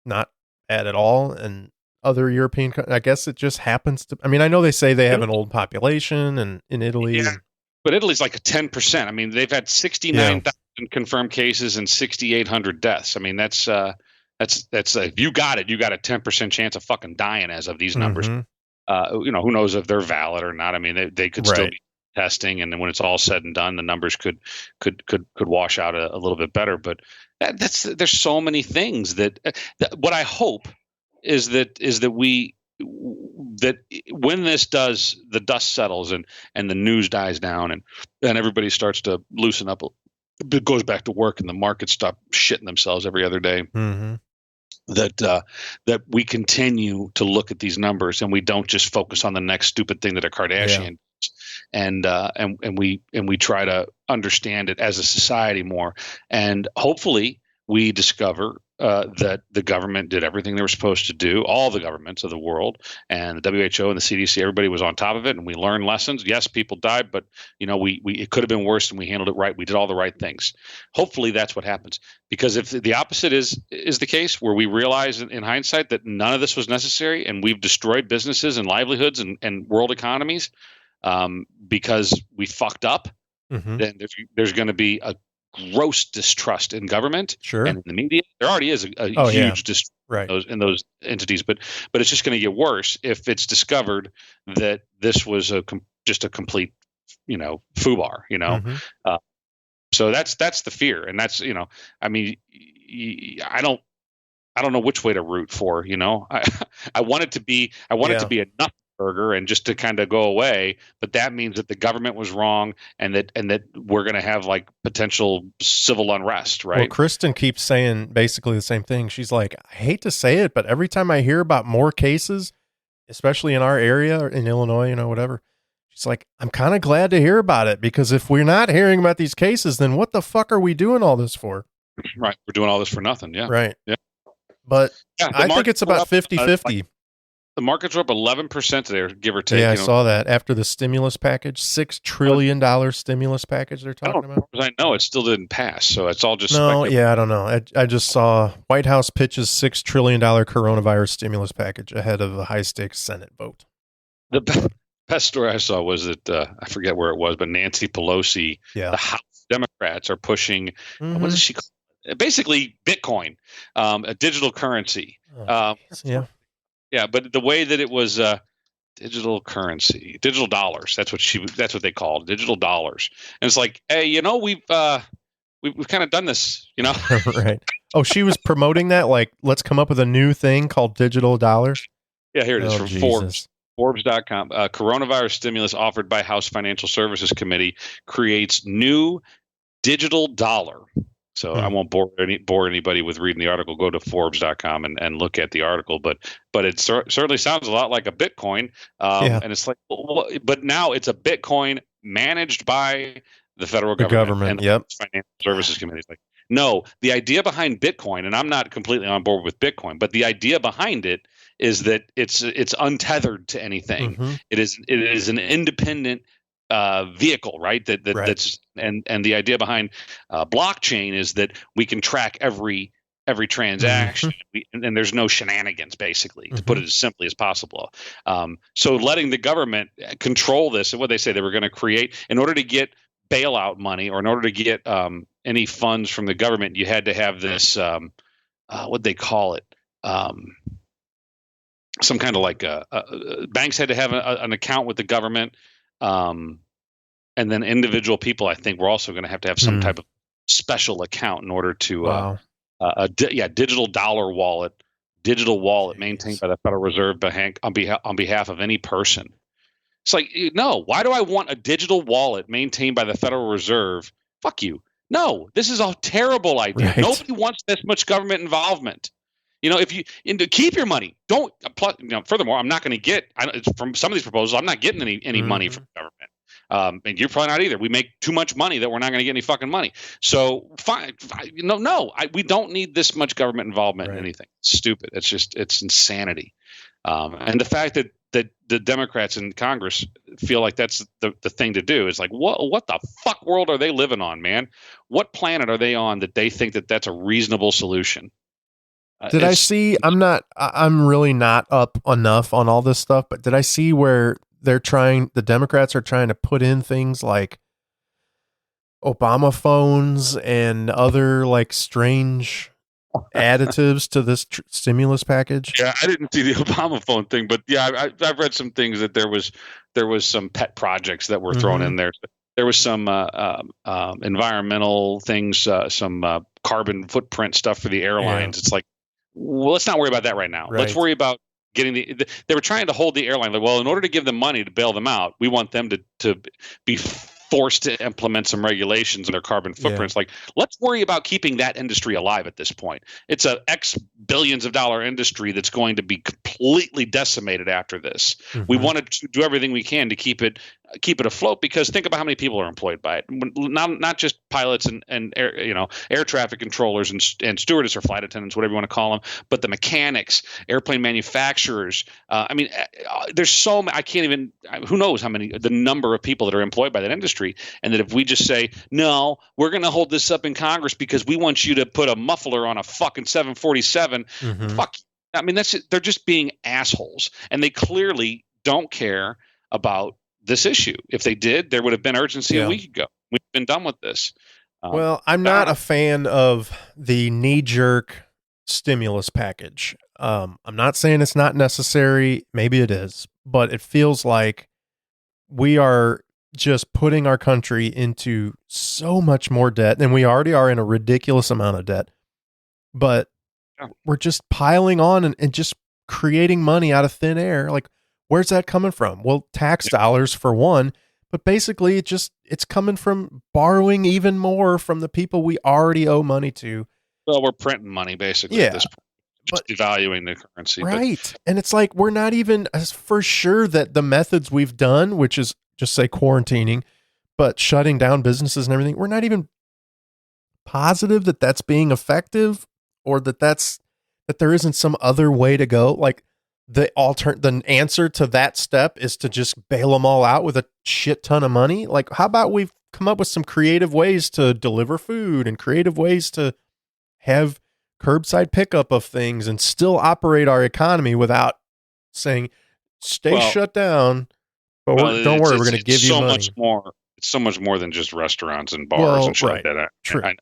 not bad at all, and other European I guess it just happens to. I mean, I know they say they have an old population and in Italy. Yeah. But Italy's like a 10%. I mean, they've had 69,000 confirmed cases and 6,800 deaths. I mean, that's if you got it, you got a 10% chance of fucking dying as of these numbers. Who knows if they're valid or not? I mean, they could still be testing, and then when it's all said and done, the numbers could wash out a little bit better. But there's so many things that what I hope is that when the dust settles and the news dies down and everybody starts to loosen up, it goes back to work and the markets stop shitting themselves every other day. That we continue to look at these numbers and we don't just focus on the next stupid thing that a Kardashian does, and we try to understand it as a society more, and hopefully we discover that the government did everything they were supposed to do, all the governments of the world, and the WHO and the CDC, everybody was on top of it, and we learned lessons. Yes, people died, but it could have been worse, and we handled it right. We did all the right things. Hopefully that's what happens, because if the opposite is the case, where we realize in hindsight that none of this was necessary and we've destroyed businesses and livelihoods and world economies because we fucked up, then there's going to be a gross distrust in government and in the media. There already is a huge distrust in those entities, but it's just going to get worse if it's discovered that this was just a complete foobar. So that's the fear, and that's I mean, I don't know which way to root for. I want it to be to be a nothing burger and just to kind of go away, but that means that the government was wrong and that we're going to have like potential civil unrest, right? Well, Kristen keeps saying basically the same thing. She's like, I hate to say it, but every time I hear about more cases, especially in our area or in Illinois, whatever, she's like, I'm kind of glad to hear about it, because if we're not hearing about these cases, then what the fuck are we doing all this for? Right. We're doing all this for nothing. Yeah. Right. Yeah. But I think it's about 50-50. The markets are up 11% today, give or take. Yeah, I saw that after the stimulus package, $6 trillion stimulus package they're talking about. I know it still didn't pass, so it's all just I don't know. I just saw White House pitches $6 trillion coronavirus stimulus package ahead of a high-stakes Senate vote. The best story I saw was that, I forget where it was, but Nancy Pelosi, the House Democrats are pushing, what is she called? Basically Bitcoin, a digital currency. Yeah, but the way that it was digital currency, digital dollars. That's what they called digital dollars. And it's like, hey, we've kind of done this, Right. Oh, she was promoting that, like, let's come up with a new thing called digital dollars. Yeah, here it is from Forbes. Forbes.com. Coronavirus stimulus offered by House Financial Services Committee creates new digital dollar. So I won't bore anybody with reading the article. Go to Forbes.com and look at the article. But it certainly sounds a lot like a Bitcoin. And it's like, but now it's a Bitcoin managed by the federal government. And the Financial Services Committee. It's like, no, the idea behind Bitcoin, and I'm not completely on board with Bitcoin, but the idea behind it is that it's untethered to anything. It is an independent vehicle, right? That's and the idea behind blockchain is that we can track every transaction, and there's no shenanigans, basically, to put it as simply as possible. So letting the government control this, and what they say they were going to create, in order to get bailout money, or in order to get any funds from the government, you had to have this what they call it, some kind of like banks had to have an account with the government. And then individual people, I think, were also going to have some type of special account in order to, digital dollar wallet, maintained by the Federal Reserve Bank on behalf of any person. It's like, no, why do I want a digital wallet maintained by the Federal Reserve? Fuck you. No, this is a terrible idea. Right. Nobody wants this much government involvement. If you to keep your money, don't. Furthermore, I'm not going to get from some of these proposals. I'm not getting any money from government, and you're probably not either. We make too much money that we're not going to get any fucking money. So fine, we don't need this much government involvement in anything. It's stupid. It's insanity. And the fact that the Democrats in Congress feel like that's the thing to do is like, what the fuck world are they living on, man? What planet are they on that they think that that's a reasonable solution? Did I see? I'm really not up enough on all this stuff, but did I see where the Democrats are trying to put in things like Obama phones and other like strange additives to this stimulus package? Yeah, I didn't see the Obama phone thing, but yeah, I've read some things that there was some pet projects that were thrown in there. There was some environmental things, some carbon footprint stuff for the airlines. Yeah. It's like, well, let's not worry about that right now. Right. Let's worry about getting they were trying to hold the airline. Like, well, in order to give them money to bail them out, we want them to be forced to implement some regulations on their carbon footprints. Yeah. Like, let's worry about keeping that industry alive at this point. It's a X billions of dollar industry that's going to be completely decimated after this. We want to do everything we can to keep it afloat, because think about how many people are employed by it. Not just pilots and air traffic controllers and stewardess or flight attendants, whatever you want to call them, but the mechanics, airplane manufacturers. There's so many. I can't even. Who knows how many? The number of people that are employed by that industry. And that if we just say, no, we're going to hold this up in Congress because we want you to put a muffler on a fucking 747. Fuck. I mean, they're just being assholes, and they clearly don't care about this issue. If they did, there would have been urgency a week ago. We've been done with this. Well, I'm not a fan of the knee-jerk stimulus package. I'm not saying it's not necessary. Maybe it is, but it feels like we are just putting our country into so much more debt, and we already are in a ridiculous amount of debt, but we're just piling on and just creating money out of thin air. Like, where's that coming from? Well, tax dollars for one, but basically it's coming from borrowing even more from the people we already owe money to. Well, we're printing money basically at this point. Just devaluing the currency. Right. And it's like, we're not even for sure that the methods we've done, which is just say quarantining, but shutting down businesses and everything, we're not even positive that that's being effective, or that there isn't some other way to go. Like, the answer to that step is to just bail them all out with a shit ton of money. Like, how about we've come up with some creative ways to deliver food and creative ways to have curbside pickup of things and still operate our economy without saying, stay shut down. But don't worry, we're going to give you money. Much more. It's so much more than just restaurants and bars and shit like that. True. I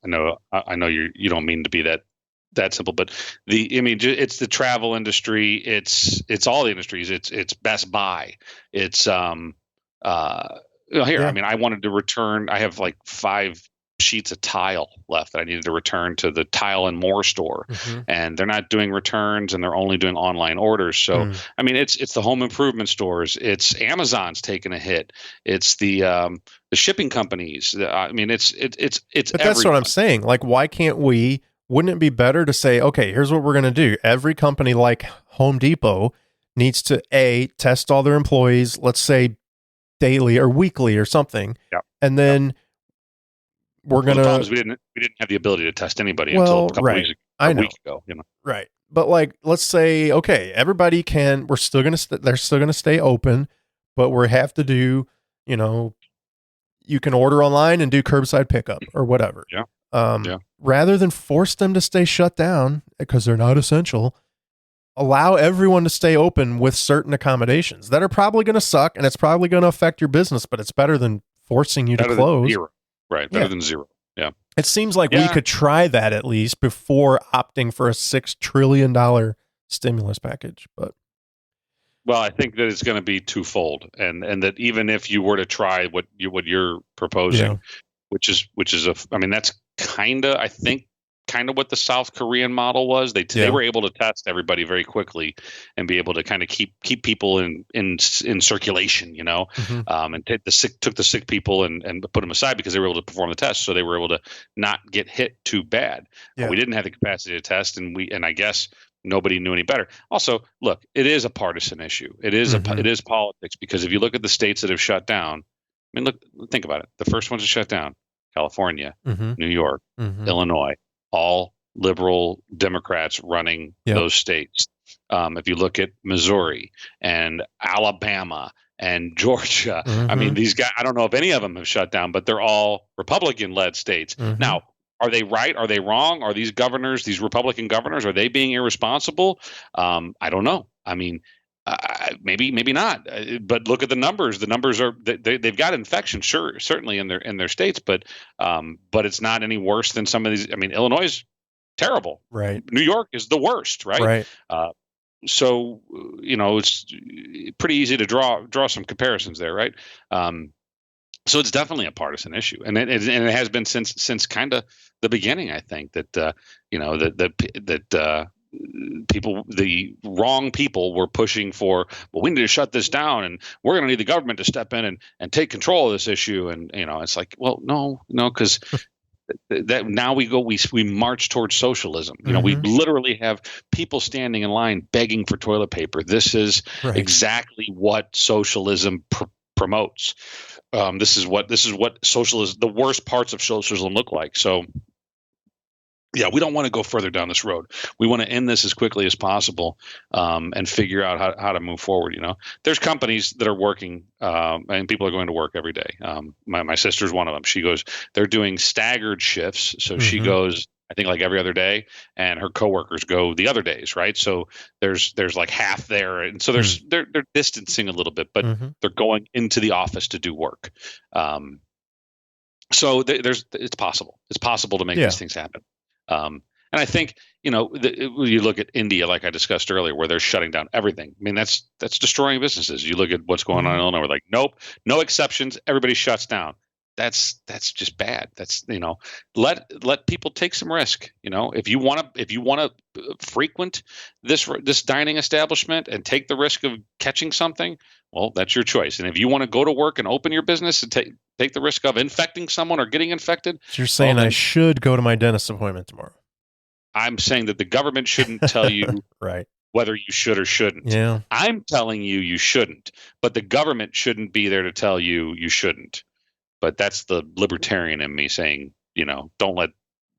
know you don't mean to be that simple, but it's the travel industry. It's all the industries. It's Best Buy. It's here. Yeah. I mean, I wanted to return. I have like 5 sheets of tile left that I needed to return to the Tile and More store, and they're not doing returns, and they're only doing online orders. So I mean, it's the home improvement stores, it's Amazon's taking a hit, it's the shipping companies. I mean, it's but that's what I'm saying. Like, why can't wouldn't it be better to say, okay, here's what we're going to do. Every company like Home Depot needs to test all their employees, let's say daily or weekly or something, and then we're going to. The problem is we didn't have the ability to test anybody until a couple weeks ago. A week ago, Right. But like, let's say, okay, everybody they're still going to stay open, but we have to do, you can order online and do curbside pickup or whatever. Rather than force them to stay shut down because they're not essential, allow everyone to stay open with certain accommodations that are probably going to suck, and it's probably going to affect your business, but it's better than forcing you to close. Zero. Right. Better than zero. Yeah. It seems like we could try that at least before opting for a $6 trillion stimulus package. But I think that it's going to be twofold, and that even if you were to try what you're proposing, which is that's kind of, I think, kind of what the South Korean model was. They were able to test everybody very quickly and be able to kind of keep people in circulation, and took the sick people and put them aside because they were able to perform the test. So they were able to not get hit too bad. Yeah. We didn't have the capacity to test, and I guess nobody knew any better. Also, look, it is a partisan issue. It is it is politics, because if you look at the states that have shut down, I mean, think about it. The first ones to shut down: California, New York, Illinois, all liberal Democrats running those states. If you look at Missouri and Alabama and Georgia, I mean, these guys, I don't know if any of them have shut down, but they're all Republican-led states. Now, are they right? Are they wrong? Are these governors, these Republican governors, are they being irresponsible? I don't know. I mean, maybe not. But look at the numbers. The numbers are they've got infection, sure, certainly in their states, but it's not any worse than some of these. I mean, Illinois is terrible. Right. New York is the worst. Right. So it's pretty easy to draw some comparisons there, right? So it's definitely a partisan issue, and it has been since kind of the beginning. I think that people, the wrong people, were pushing for, well, we need to shut this down, and we're going to need the government to step in and take control of this issue. And it's like, well, no, because that now we march towards socialism. We literally have people standing in line begging for toilet paper. This is exactly what socialism promotes. This is what socialism, the worst parts of socialism, look like. So yeah, we don't want to go further down this road. We want to end this as quickly as possible, and figure out how to move forward. There's companies that are working, and people are going to work every day. My sister's one of them. She goes, they're doing staggered shifts. So she goes, I think, like every other day, and her coworkers go the other days, right? So there's like half there, and so they're distancing a little bit, but they're going into the office to do work. So it's possible. It's possible to make these things happen. And I think, you look at India, like I discussed earlier, where they're shutting down everything. I mean, that's destroying businesses. You look at what's going on in Illinois, we're like, nope, no exceptions. Everybody shuts down. That's just bad. That's, let people take some risk. If you want to frequent this dining establishment and take the risk of catching something, well, that's your choice. And if you want to go to work and open your business and take the risk of infecting someone or getting infected. So you're saying I should go to my dentist appointment tomorrow? I'm saying that the government shouldn't tell you right. whether you should or shouldn't. Yeah. I'm telling you shouldn't, but the government shouldn't be there to tell you shouldn't. But that's the libertarian in me saying, don't let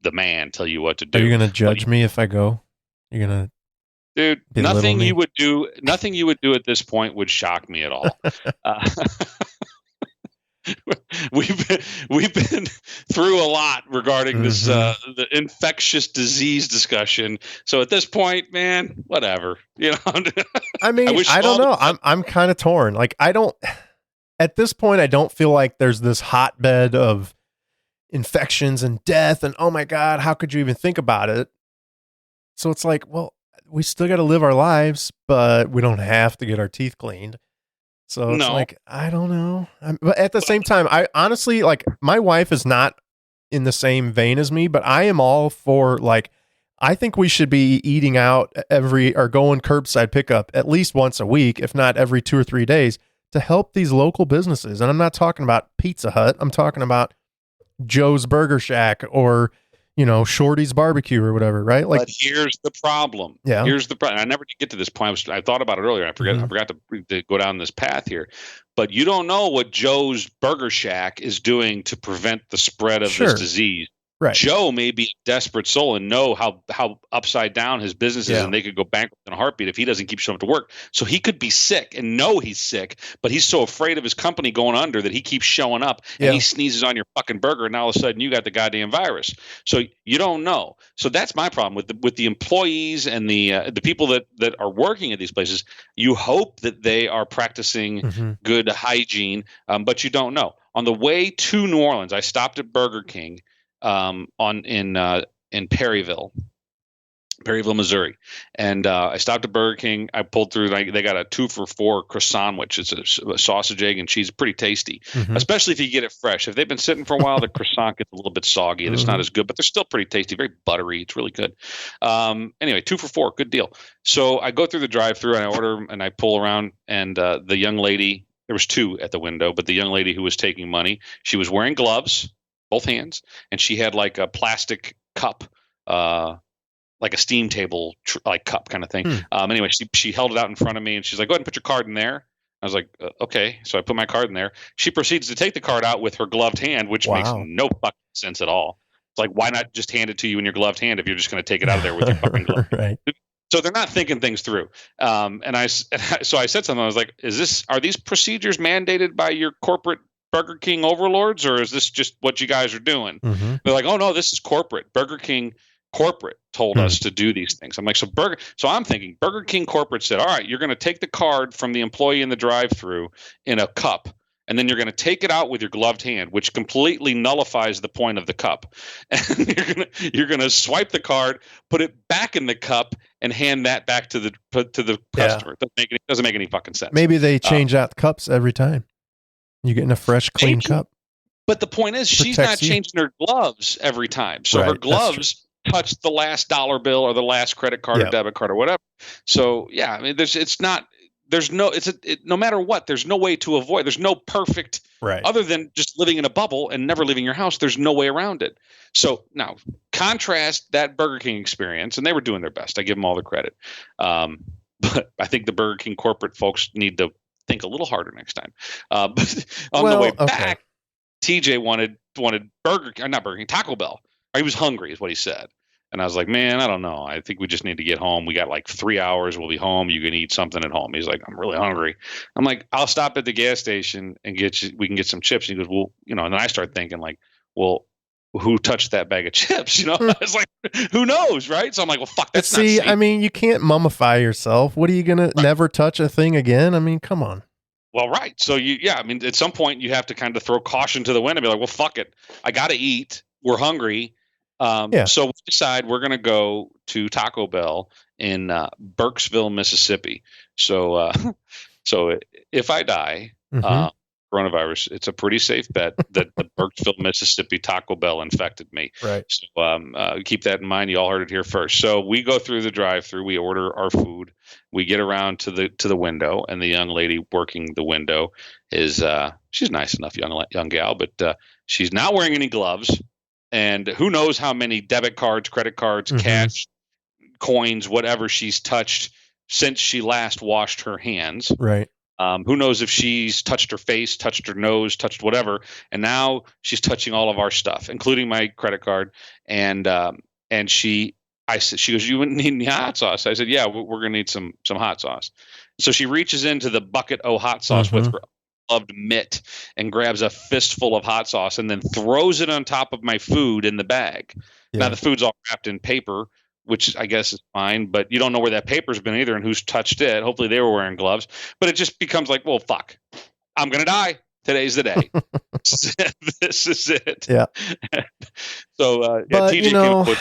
the man tell you what to do. Are you going to judge me if I go? You're going to... Dude, nothing you would do at this point would shock me at all. We've been through a lot regarding this the infectious disease discussion. So at this point, man, whatever. I mean, I don't know. I'm kind of torn. Like, at this point, I don't feel like there's this hotbed of infections and death, and oh my God, how could you even think about it? So it's like, well, we still got to live our lives, but we don't have to get our teeth cleaned. So it's like, I don't know. But at the same time, I honestly, like, my wife is not in the same vein as me, but I am all for, like, I think we should be eating out or going curbside pickup at least once a week, if not every 2 or 3 days, to help these local businesses. And I'm not talking about Pizza Hut. I'm talking about Joe's Burger Shack or, Shorty's Barbecue or whatever, right? Like, but here's the problem. Yeah. Here's the problem. I never did get to this point. I thought about it earlier. I forgot to go down this path here. But you don't know what Joe's Burger Shack is doing to prevent the spread of this disease. Right. Joe may be a desperate soul and know how upside down his business is, and they could go bankrupt in a heartbeat if he doesn't keep showing up to work. So he could be sick and know he's sick, but he's so afraid of his company going under that he keeps showing up and he sneezes on your fucking burger, and now all of a sudden you got the goddamn virus. So you don't know. So that's my problem with the employees and the people that are working at these places. You hope that they are practicing good hygiene, but you don't know. On the way to New Orleans, I stopped at Burger King in Perryville, Perryville, Missouri. And I stopped at Burger King. I pulled through. They got a 2-for-4 croissant, which is a sausage, egg, and cheese. Pretty tasty, especially if you get it fresh. If they've been sitting for a while, the croissant gets a little bit soggy and it's not as good, but they're still pretty tasty, very buttery. It's really good. Anyway, 2-for-4, good deal. So I go through the drive-through and I order and I pull around, and the young lady, there was two at the window, but the young lady who was taking money, she was wearing gloves, both hands, and she had like a plastic cup, like a steam table like cup kind of thing. Anyway, she held it out in front of me and she's like, go ahead and put your card in there. I was like, okay. So I put my card in there. She proceeds to take the card out with her gloved hand, which makes no fucking sense at all. It's like, why not just hand it to you in your gloved hand if you're just going to take it out of there with your fucking glove? Right. So they're not thinking things through. So I said something. I was like, are these procedures mandated by your corporate Burger King overlords, or is this just what you guys are doing? They're like, oh no, this is corporate. Burger King corporate told us to do these things. I'm like, so I'm thinking Burger King corporate said, all right, you're going to take the card from the employee in the drive-through in a cup, and then you're going to take it out with your gloved hand, which completely nullifies the point of the cup. And you're going to swipe the card, put it back in the cup, and hand that back to the customer. It doesn't make any fucking sense. Maybe they change out the cups every time. You're getting a fresh, clean cup. But the point is, she's not changing her gloves every time. So her gloves touch the last dollar bill or the last credit card or debit card or whatever. So yeah, I mean, no matter what, there's no way to avoid. There's no perfect, other than just living in a bubble and never leaving your house. There's no way around it. So now contrast that Burger King experience, and they were doing their best. I give them all the credit. But I think the Burger King corporate folks need to think a little harder next time. But on the way back, TJ wanted Taco Bell. He was hungry is what he said. And I was like, man, I don't know. I think we just need to get home. We got like 3 hours. We'll be home. You can eat something at home. He's like, I'm really hungry. I'm like, I'll stop at the gas station and we can get some chips. And he goes, well, and then I start thinking like, well, who touched that bag of chips? I was like, who knows? Right. So I'm like, well, fuck, that's not safe. I mean, you can't mummify yourself. What are you going to never touch a thing again? I mean, come on. Well, right. So I mean, at some point you have to kind of throw caution to the wind and be like, well, fuck it. I got to eat. We're hungry. So we decide we're going to go to Taco Bell in Burkesville, Mississippi. So if I die, coronavirus, it's a pretty safe bet that the Burkesville, Mississippi Taco Bell infected me. Right. So keep that in mind. You all heard it here first. So we go through the drive-through. We order our food. We get around to the window, and the young lady working the window is she's nice enough, young gal, but she's not wearing any gloves. And who knows how many debit cards, credit cards, cash, coins, whatever she's touched since she last washed her hands. Right. Who knows if she's touched her face, touched her nose, touched whatever. And now she's touching all of our stuff, including my credit card. And she goes, you wouldn't need any hot sauce. I said, yeah, we're going to need some hot sauce. So she reaches into the bucket of hot sauce with her gloved mitt and grabs a fistful of hot sauce and then throws it on top of my food in the bag. Yeah. Now the food's all wrapped in paper, which I guess is fine, but you don't know where that paper's been either and who's touched it. Hopefully they were wearing gloves, but it just becomes like, well, fuck, I'm going to die. Today's the day. This is it. Yeah. So, but, TJ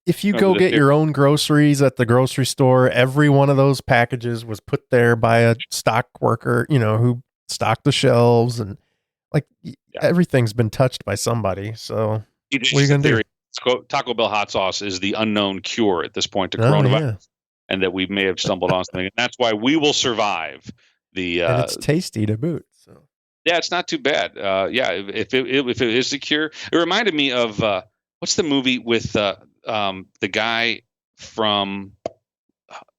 if you go get your own groceries at the grocery store, every one of those packages was put there by a stock worker, who stocked the shelves, and everything's been touched by somebody. So what are you going to do? Taco Bell hot sauce is the unknown cure at this point to coronavirus, and that we may have stumbled on something. And that's why we will survive the. And it's tasty to boot. So yeah, it's not too bad. If it is the cure, it reminded me of what's the movie with the guy from.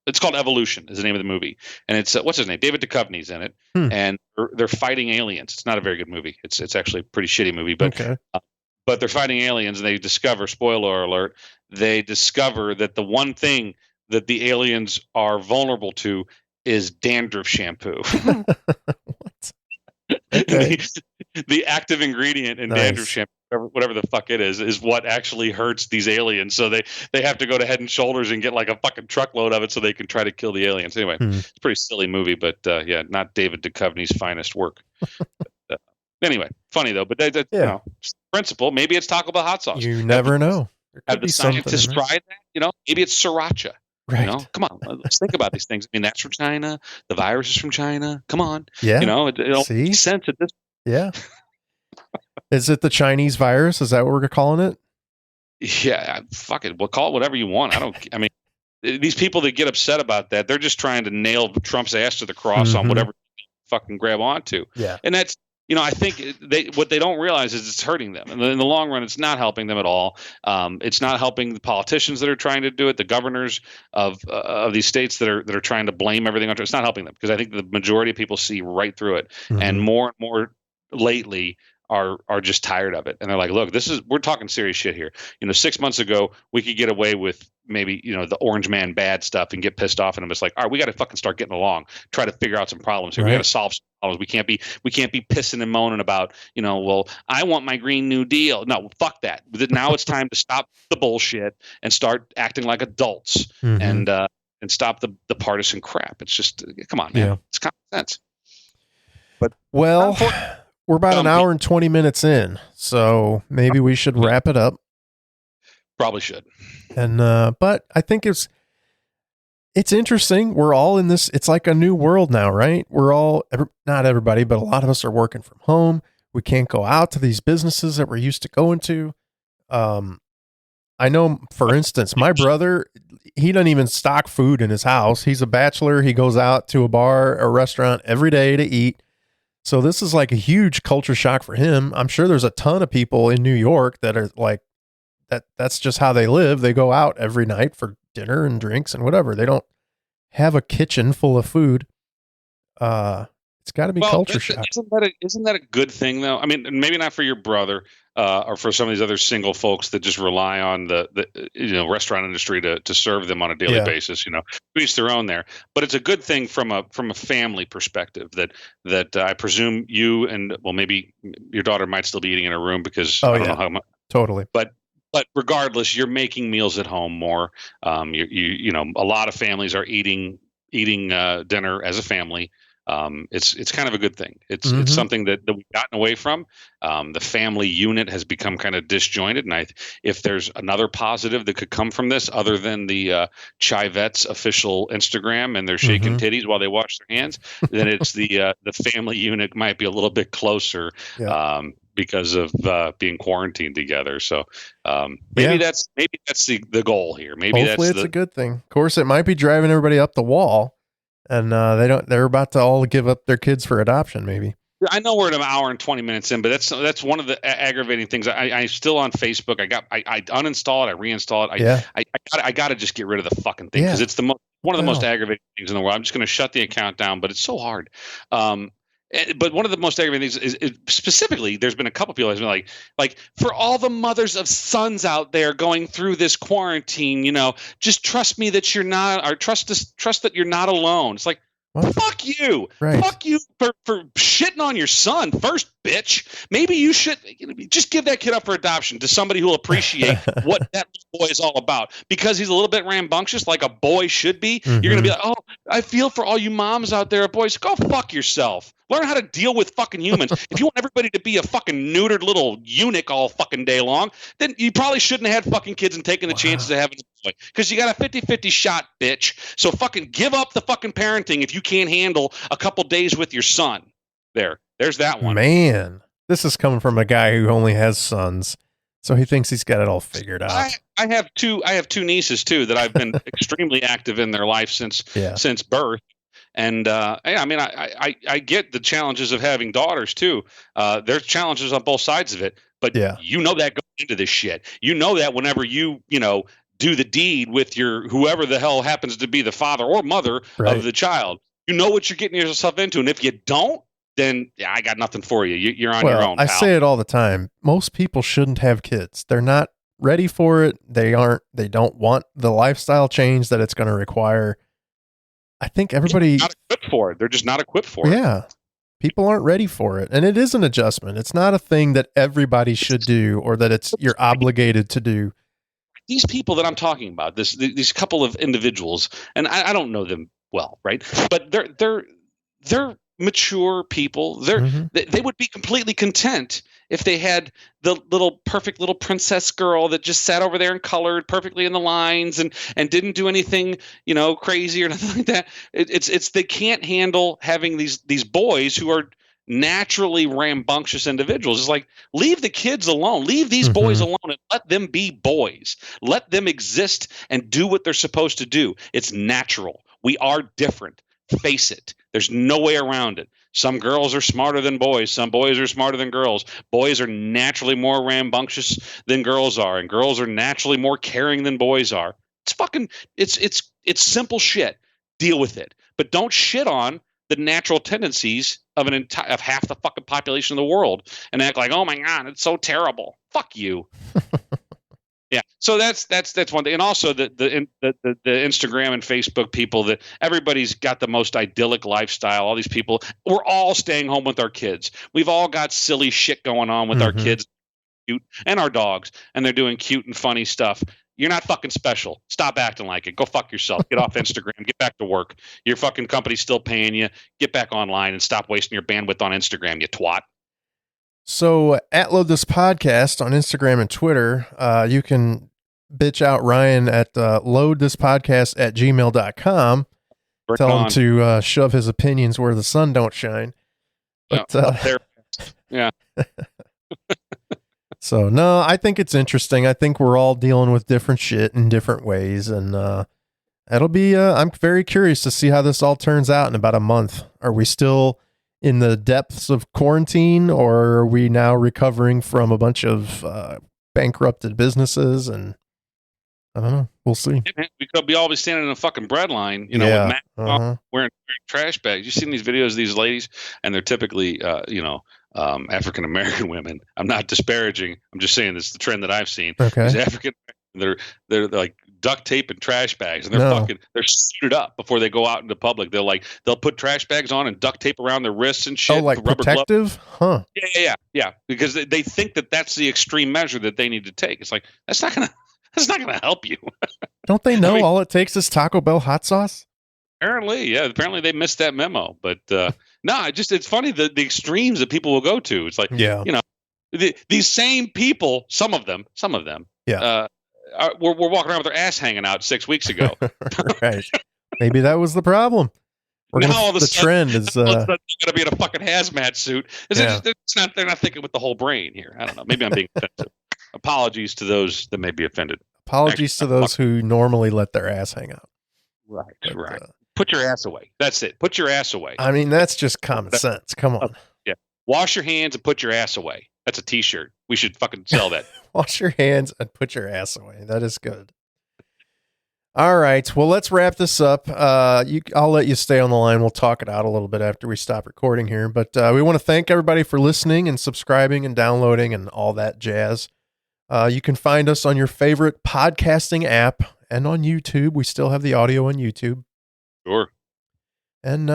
It's called Evolution is the name of the movie. And it's, what's his name? David Duchovny's in it. And they're fighting aliens. It's not a very good movie. It's actually a pretty shitty movie, but they're fighting aliens and they discover, spoiler alert, they discover that the one thing that the aliens are vulnerable to is dandruff shampoo. What? Okay. The active ingredient in dandruff shampoo, whatever the fuck it is what actually hurts these aliens. So they have to go to Head and Shoulders and get like a fucking truckload of it so they can try to kill the aliens. Anyway, it's a pretty silly movie, but not David Duchovny's finest work. Anyway, funny though, but principle. Maybe it's Taco Bell hot sauce. You never know. Have the scientists tried that? Maybe it's sriracha. Right. Come on, let's think about these things. I mean, that's from China. The virus is from China. Come on. Yeah. It all makes sense at this. Yeah. Is it the Chinese virus? Is that what we're calling it? Yeah. Fuck it. We'll call it whatever you want. I mean, these people that get upset about that, they're just trying to nail Trump's ass to the cross on whatever you fucking grab onto. Yeah. And that's, I think what they don't realize is it's hurting them. And in the long run, it's not helping them at all. It's not helping the politicians that are trying to do it, the governors of these states that are trying to blame everything on it. It's not helping them because I think the majority of people see right through it. And more lately are just tired of it. And they're like, look, we're talking serious shit here. 6 months ago, we could get away with maybe, the orange man bad stuff and get pissed off. And I'm just like, all right, we got to fucking start getting along, try to figure out some problems here. Right. We got to solve some problems. We can't be pissing and moaning about, well, I want my Green New Deal. No, fuck that. Now it's time to stop the bullshit and start acting like adults and stop the partisan crap. It's just, come on, man. Yeah. It's common sense. But we're about an hour and 20 minutes in, so maybe we should wrap it up. Probably should. And but I think it's interesting. We're all in this. It's like a new world now, right? We're all, not everybody, but a lot of us are working from home. We can't go out to these businesses that we're used to going to. I know, for instance, my brother, he doesn't even stock food in his house. He's a bachelor. He goes out to a bar or restaurant every day to eat. So this is like a huge culture shock for him. I'm sure there's a ton of people in New York that are like, that's just how they live. They go out every night for dinner and drinks and whatever. They don't have a kitchen full of food. It's got to be culture shock. Isn't that a good thing though? I mean, maybe not for your brother or for some of these other single folks that just rely on the restaurant industry to serve them on a daily basis. Each their own there. But it's a good thing from a family perspective that I presume you and maybe your daughter might still be eating in her room because I don't know how much. Totally. But regardless, you're making meals at home more. A lot of families are eating dinner as a family. It's kind of a good thing. It's something that we've gotten away from. The family unit has become kind of disjointed. And if there's another positive that could come from this, other than the Chivette's official Instagram and they're shaking titties while they wash their hands, then it's the family unit might be a little bit closer. Because of being quarantined together. So maybe that's the goal here. Maybe hopefully it's a good thing. Of course, it might be driving everybody up the wall, and they're about to all give up their kids for adoption. Maybe. I know we're at an hour and 20 minutes in, but that's one of the aggravating things. I'm still on Facebook. I uninstall it. I reinstall it. I got to just get rid of the fucking thing because it's one of the most aggravating things in the world. I'm just going to shut the account down, but it's so hard. But one of the most aggravating things is specifically, there's been a couple people who've been like for all the mothers of sons out there going through this quarantine, just trust me that you're not, or trust that you're not alone. It's like, what? Fuck you. Right. Fuck you for shitting on your son first, bitch. Maybe you should just give that kid up for adoption to somebody who will appreciate what that boy is all about. Because he's a little bit rambunctious, like a boy should be. You're going to be like, oh, I feel for all you moms out there, boys. Go fuck yourself. Learn how to deal with fucking humans. If you want everybody to be a fucking neutered little eunuch all fucking day long, then you probably shouldn't have had fucking kids and taken the chances of having a boy. Because you got a 50-50 shot, bitch. So fucking give up the fucking parenting if you can't handle a couple days with your son. There's that one. Man, this is coming from a guy who only has sons. So he thinks he's got it all figured out. I have two nieces too that I've been extremely active in their life since birth. And I get the challenges of having daughters too. There's challenges on both sides of it, but you know that going into this shit. You know that whenever you do the deed with your whoever the hell happens to be the father or mother of the child, you know what you're getting yourself into. And if you don't, then I got nothing for you. You're on your own. I say it all the time. Most people shouldn't have kids. They're not ready for it. They don't want the lifestyle change that it's going to require. I think everybody not equipped for it. They're just not equipped for it. Yeah. People aren't ready for it. And it is an adjustment. It's not a thing that everybody should do or that you're obligated to do. These people that I'm talking about, these couple of individuals, and I don't know them well, right? But they're mature people. They would be completely content if they had the little perfect little princess girl that just sat over there and colored perfectly in the lines and didn't do anything, crazy or nothing like that. It's they can't handle having these boys who are naturally rambunctious individuals. It's like, leave the kids alone. Leave these boys alone and let them be boys. Let them exist and do what they're supposed to do. It's natural. We are different. Face it. There's no way around it. Some girls are smarter than boys. Some boys are smarter than girls. Boys are naturally more rambunctious than girls are, and girls are naturally more caring than boys are. It's simple shit. Deal with it. But don't shit on the natural tendencies of of half the fucking population of the world and act like, oh my God, it's so terrible. Fuck you. Yeah. So that's one thing. And also the Instagram and Facebook people, that everybody's got the most idyllic lifestyle. All these people, we're all staying home with our kids. We've all got silly shit going on with our kids and our dogs, and they're doing cute and funny stuff. You're not fucking special. Stop acting like it. Go fuck yourself. Get off Instagram. Get back to work. Your fucking company's still paying you. Get back online and stop wasting your bandwidth on Instagram, you twat. So at Load This Podcast on Instagram and Twitter, you can bitch out Ryan at loadthispodcast@gmail.com. Tell him to shove his opinions where the sun don't shine. But, yeah. So, no, I think it's interesting. I think we're all dealing with different shit in different ways. And it'll be, I'm very curious to see how this all turns out in about a month. Are we still in the depths of quarantine, or are we now recovering from a bunch of bankrupted businesses? And I don't know. We'll see. We could be always standing in a fucking bread line, with masks wearing trash bags. You've seen these videos of these ladies, and they're typically, African American women. I'm not disparaging. I'm just saying it's the trend that I've seen. Okay. These African, they're like duct tape and trash bags, and they're suited up before they go out into public. They'll put trash bags on and duct tape around their wrists and shit. Oh, like rubber protective? Glove. Huh. Yeah. Because they think that that's the extreme measure that they need to take. It's like, that's not gonna help you. Don't they know all it takes is Taco Bell hot sauce? Apparently, yeah. Apparently they missed that memo. But it's funny the extremes that people will go to. It's like, these same people, some of them, were walking around with their ass hanging out 6 weeks ago. Right. Maybe that was the problem. The trend is going to be in a fucking hazmat suit. They're not thinking with the whole brain here. I don't know. Maybe I'm being offensive. Apologies to those that may be offended. Apologies to those who normally let their ass hang out. Right. Put your ass away. That's it. Put your ass away. I mean, that's just common sense. Come on. Yeah. Wash your hands and put your ass away. That's a t-shirt. We should fucking sell that. Wash your hands and put your ass away. That is good. All right. Well, let's wrap this up. I'll let you stay on the line. We'll talk it out a little bit after we stop recording here. But we want to thank everybody for listening and subscribing and downloading and all that jazz. You can find us on your favorite podcasting app and on YouTube. We still have the audio on YouTube. Sure. And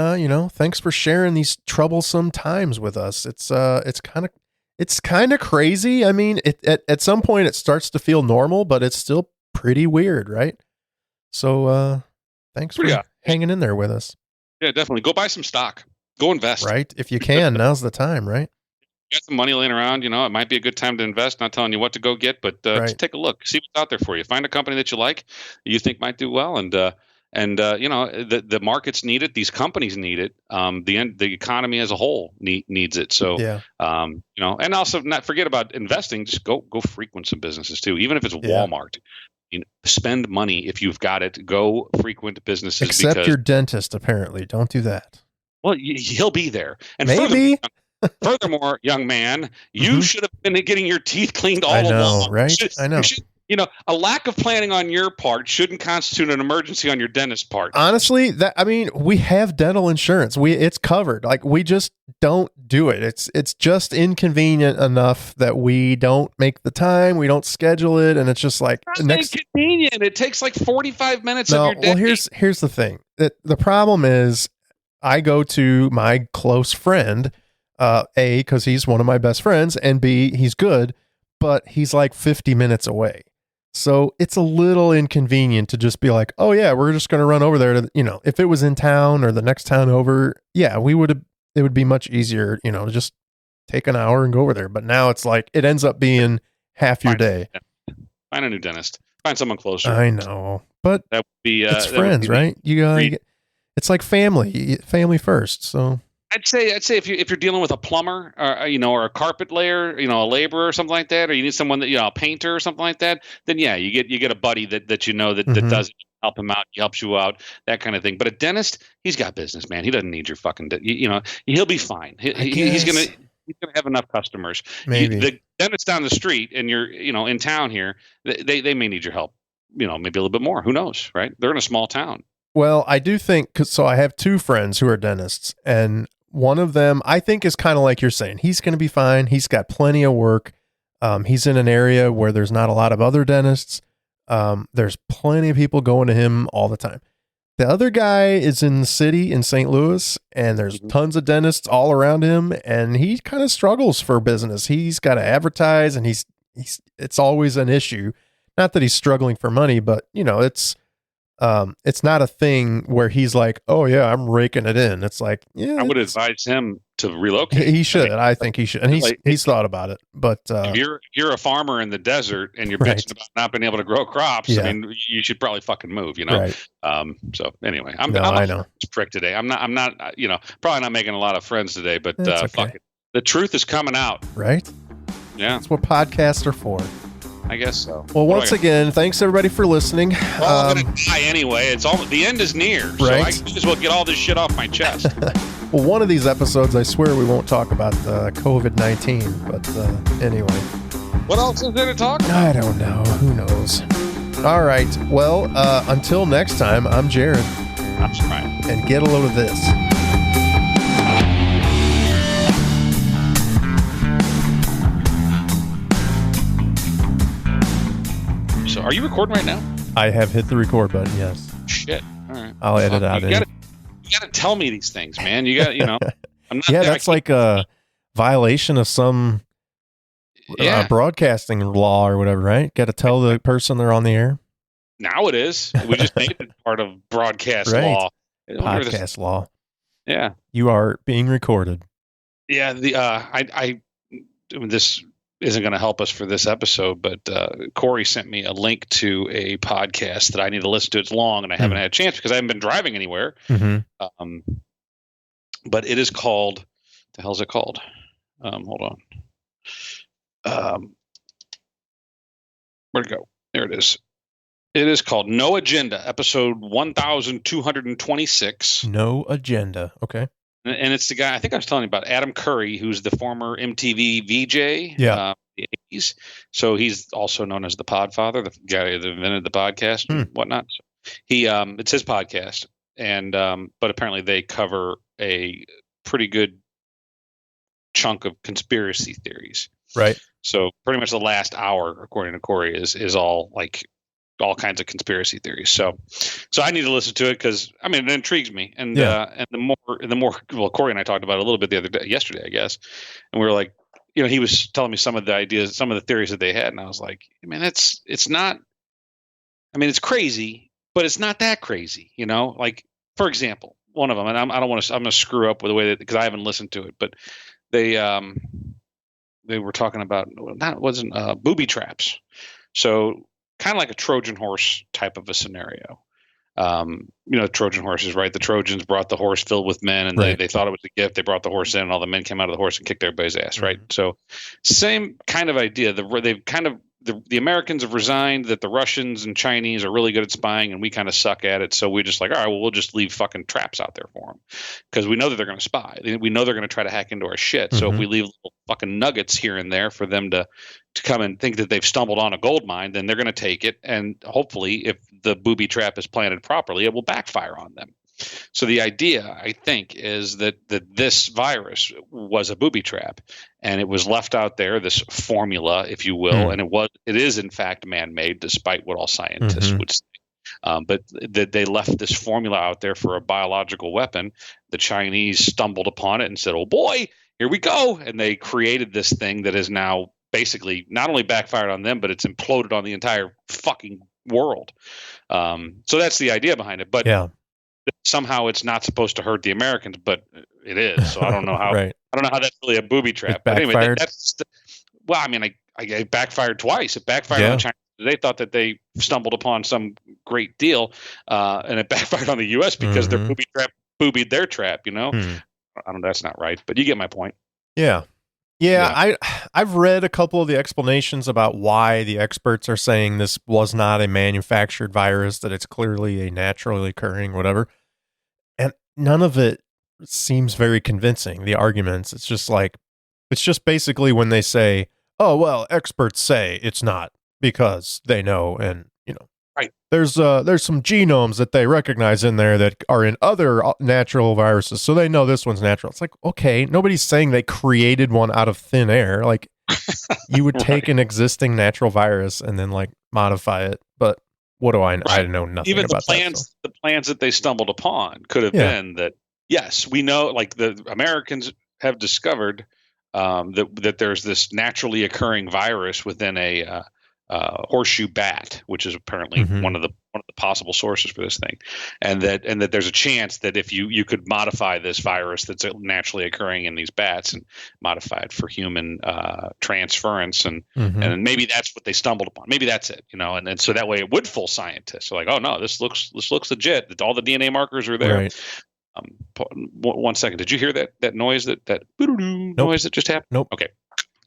thanks for sharing these troublesome times with us. It's kind of crazy. I mean, at some point it starts to feel normal, but it's still pretty weird, right? So thanks for hanging in there with us. Yeah, definitely. Go buy some stock. Go invest. Right. If you can, now's the time, right? You got some money laying around, it might be a good time to invest. Not telling you what to go get, but just take a look. See what's out there for you. Find a company that you like, you think might do well, and the markets need it. These companies need it. The economy as a whole needs it. So, and also not forget about investing. Just go frequent some businesses too, even if it's Walmart. Spend money if you've got it. Go frequent businesses. Except your dentist, apparently. Don't do that. Well, he'll be there. And maybe. Furthermore, young man, you should have been getting your teeth cleaned all along. Right? I know. A lack of planning on your part shouldn't constitute an emergency on your dentist's part. Honestly, we have dental insurance. It's covered. Like, we just don't do it. It's just inconvenient enough that we don't make the time. We don't schedule it, and it's just like inconvenient. It takes like 45 minutes of your day. Well, here's the thing. The problem is, I go to my close friend, A, because he's one of my best friends, and B, he's good, but he's like 50 minutes away. So it's a little inconvenient to just be like, oh yeah, we're just going to run over there to, if it was in town or the next town over, yeah, it would be much easier, to just take an hour and go over there. But now it's like it ends up being half your day. Find a new dentist. Find someone closer. I know, but that would be it's friends, right? It's like family first. So I'd say if you're dealing with a plumber or a carpet layer, a laborer or something like that, or you need someone that a painter or something like that, then yeah, you get a buddy that that does help him out, he helps you out, that kind of thing. But a dentist, he's got business, man. He doesn't need your fucking he'll be fine. He's gonna have enough customers. Maybe the dentist down the street and you're in town here, they may need your help. Maybe a little bit more. Who knows, right? They're in a small town. Well, I do think so. I have two friends who are dentists, and one of them I think is kind of like you're saying. He's going to be fine. He's got plenty of work. He's in an area where there's not a lot of other dentists. There's plenty of people going to him all the time. The other guy is in the city in St. Louis, and there's tons of dentists all around him, and he kind of struggles for business. He's got to advertise, and it's always an issue. Not that he's struggling for money, but it's not a thing where he's like, oh yeah, I'm raking it in. It's like, yeah, I would advise him to relocate. He should. I think he should. And he's thought about it, but if you're a farmer in the desert and you're bitching about not being able to grow crops, I mean, you should probably fucking move, Right. So anyway, I'm I know. prick today. I'm not, probably not making a lot of friends today, but okay. Fuck it. The truth is coming out. Right. Yeah. That's what podcasts are for. I guess so. Well, once again, thanks everybody for listening. Well, I'm gonna die anyway. It's the end is near, right? So I might as well get all this shit off my chest. Well, one of these episodes, I swear we won't talk about COVID-19, but anyway. What else is there to talk about? I don't know. Who knows? All right. Well, until next time, I'm Jared. I'm Brian. And get a load of this. So, are you recording right now? I have hit the record button. Yes. Shit. All right. I'll edit out. You gotta tell me these things, man. You got, I'm not. Yeah, that's like a violation of some broadcasting law or whatever, right? Got to tell the person they're on the air. Now it is. We just made it part of broadcast law. Podcast law. Yeah. You are being recorded. Yeah. This isn't going to help us for this episode, but Corey sent me a link to a podcast that I need to listen to. It's long, and I haven't had a chance because I haven't been driving anywhere. Mm-hmm. But it is called. The hell's it called? Hold on. Where'd it go? There it is. It is called No Agenda, episode 1226. No Agenda. Okay. And it's the guy, I think I was telling you about, Adam Curry, who's the former MTV VJ. Yeah. The 80s. So he's also known as the Podfather, the guy that invented the podcast and whatnot. So it's his podcast. And but apparently they cover a pretty good chunk of conspiracy theories. Right. So pretty much the last hour, according to Corey, is all like all kinds of conspiracy theories. So I need to listen to it because it intrigues me. And and the more well, Corey and I talked about it a little bit yesterday, I guess. And we were like, he was telling me some of the ideas, some of the theories that they had, and I was like, it's not. It's crazy, but it's not that crazy, Like, for example, one of them, and I'm going to screw up with the way that, because I haven't listened to it, but they were talking about, that wasn't booby traps. So kind of like a Trojan horse type of a scenario. Trojan horses, right? The Trojans brought the horse filled with men, and they thought it was a gift. They brought the horse in, and all the men came out of the horse and kicked everybody's ass, right? So same kind of idea. The Americans have resigned that the Russians and Chinese are really good at spying, and we kind of suck at it. So we're just like, all right, well, we'll just leave fucking traps out there for them because we know that they're going to spy. We know they're going to try to hack into our shit. So if we leave little fucking nuggets here and there for them to come and think that they've stumbled on a gold mine, then they're going to take it. And hopefully, if the booby trap is planted properly, it will backfire on them. So the idea, I think, is that this virus was a booby trap, and it was left out there, this formula, if you will, and it is in fact man-made, despite what all scientists would say. But that they left this formula out there for a biological weapon. The Chinese stumbled upon it and said, "Oh boy, here we go!" And they created this thing that is now basically not only backfired on them, but it's imploded on the entire fucking world. So that's the idea behind it. But somehow it's not supposed to hurt the Americans, but it is. So I don't know how. Right. I don't know how that's really a booby trap. It but anyway, backfired? well, I mean, it backfired twice. It backfired on China. They thought that they stumbled upon some great deal, and it backfired on the U.S. because their booby trap boobied their trap. I don't know. That's not right, but you get my point. Yeah. I've read a couple of the explanations about why the experts are saying this was not a manufactured virus, that it's clearly a naturally occurring whatever. And none of it seems very convincing, the arguments. It's just basically when they say, oh, well, experts say it's not because they know. And, right. There's some genomes that they recognize in there that are in other natural viruses. So they know this one's natural. It's like, okay, nobody's saying they created one out of thin air. Like you would take an existing natural virus and then like modify it. But what do I know? Right. I know nothing Even about that. So. The plans that they stumbled upon could have been that, yes, we know, like the Americans have discovered that there's this naturally occurring virus within a horseshoe bat, which is apparently one of the possible sources for this thing, and that there's a chance that if you could modify this virus that's naturally occurring in these bats and modify it for human transference, and maybe that's what they stumbled upon. Maybe that's it, and so that way it would fool scientists. So like, oh no, this looks legit. That all the DNA markers are there. Right. 1 second. Did you hear that noise? That noise that just happened? Nope. Okay.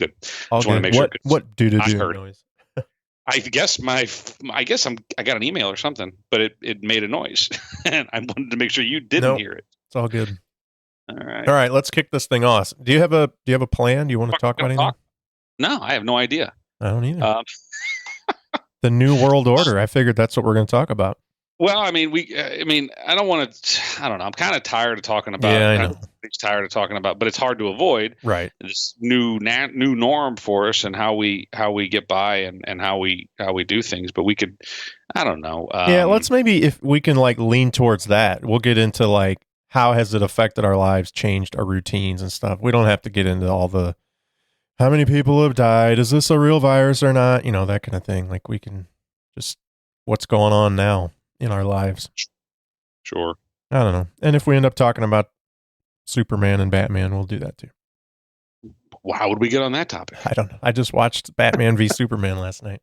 Good. Just want to make sure. What do noise? I guess I got an email or something, but it made a noise, and I wanted to make sure you didn't hear it. It's all good. All right. All right. Let's kick this thing off. Do you have a plan? Do you want to talk about anything? No, I have no idea. I don't either. The New World Order. I figured that's what we're going to talk about. Well, I mean, I don't want to. I don't know. I'm kind of tired of talking about. Yeah, I know. Tired of talking about, but it's hard to avoid. Right. This new norm for us and how we get by and how we do things. But we could. I don't know. Let's maybe if we can like lean towards that. We'll get into like how has it affected our lives, changed our routines and stuff. We don't have to get into all the how many people have died. Is this a real virus or not? That kind of thing. Like we can just what's going on now in our lives. Sure. I don't know. And if we end up talking about Superman and Batman, we'll do that too. Well, how would we get on that topic? I don't know. I just watched Batman v Superman last night.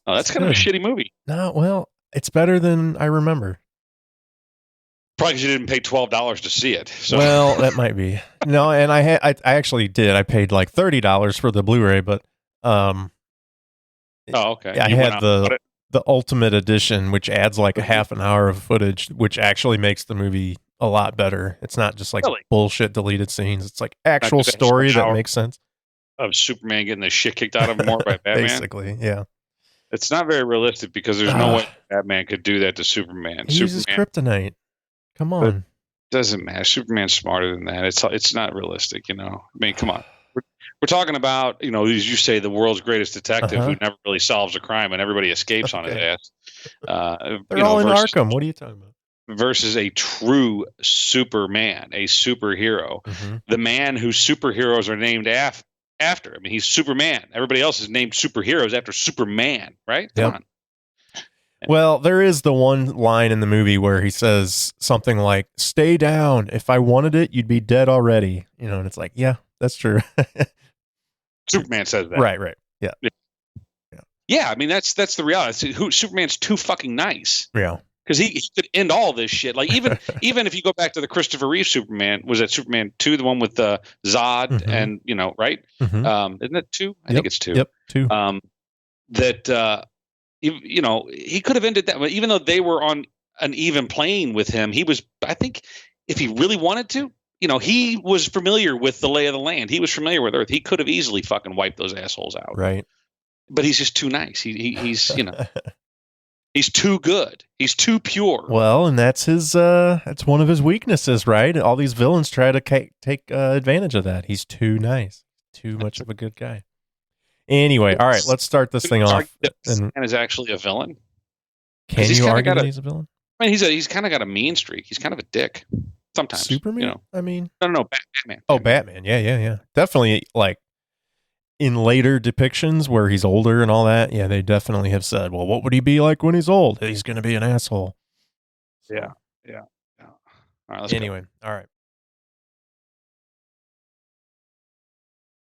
That's kind of a shitty movie. No, well, it's better than I remember. Probably because you didn't pay $12 to see it. So. Well, that might be. No, and I actually did. I paid like $30 for the Blu-ray, but oh, okay. I had the Ultimate Edition, which adds like a half an hour of footage, which actually makes the movie a lot better. It's not just like bullshit deleted scenes. It's like actual story that makes sense. Of Superman getting the shit kicked out of him more by Batman. Basically, yeah. It's not very realistic because there's no way Batman could do that to Superman. He uses kryptonite. Come on. It doesn't matter. Superman's smarter than that. It's not realistic, I mean, come on. We're talking about, as you say, the world's greatest detective who never really solves a crime and everybody escapes on his ass. They're all in Arkham. What are you talking about? Versus a true Superman, a superhero, the man whose superheroes are named after. I mean, he's Superman. Everybody else is named superheroes after Superman, right? Come on. Well, there is the one line in the movie where he says something like, "Stay down. If I wanted it, you'd be dead already." And it's like, yeah, that's true. Superman says that. Right. Yeah. Yeah, I mean, that's the reality. Superman's too fucking nice. Yeah. Because he could end all this shit. Like even if you go back to the Christopher Reeve Superman, was that Superman 2, the one with Zod and right? Isn't that 2? I think it's 2. Yep, 2. He could have ended that. But even though they were on an even plane with him, he was. I think if he really wanted to, he was familiar with the lay of the land. He was familiar with Earth. He could have easily fucking wiped those assholes out. Right. But he's just too nice. He's He's too good. He's too pure. Well, and that's that's one of his weaknesses, right? All these villains try to take advantage of that. He's too nice. Too much of a good guy. Anyway, all right, let's start this thing off. And is actually a villain. Can you argue that he's a villain? I mean, he's kind of got a mean streak. He's kind of a dick sometimes. Superman? I mean, no, Batman. Oh, Batman. Yeah. Definitely, like, in later depictions where he's older and all that, yeah, they definitely have said, well, what would he be like when he's old? He's going to be an asshole. Yeah. Yeah. All right. Let's anyway, go. all right.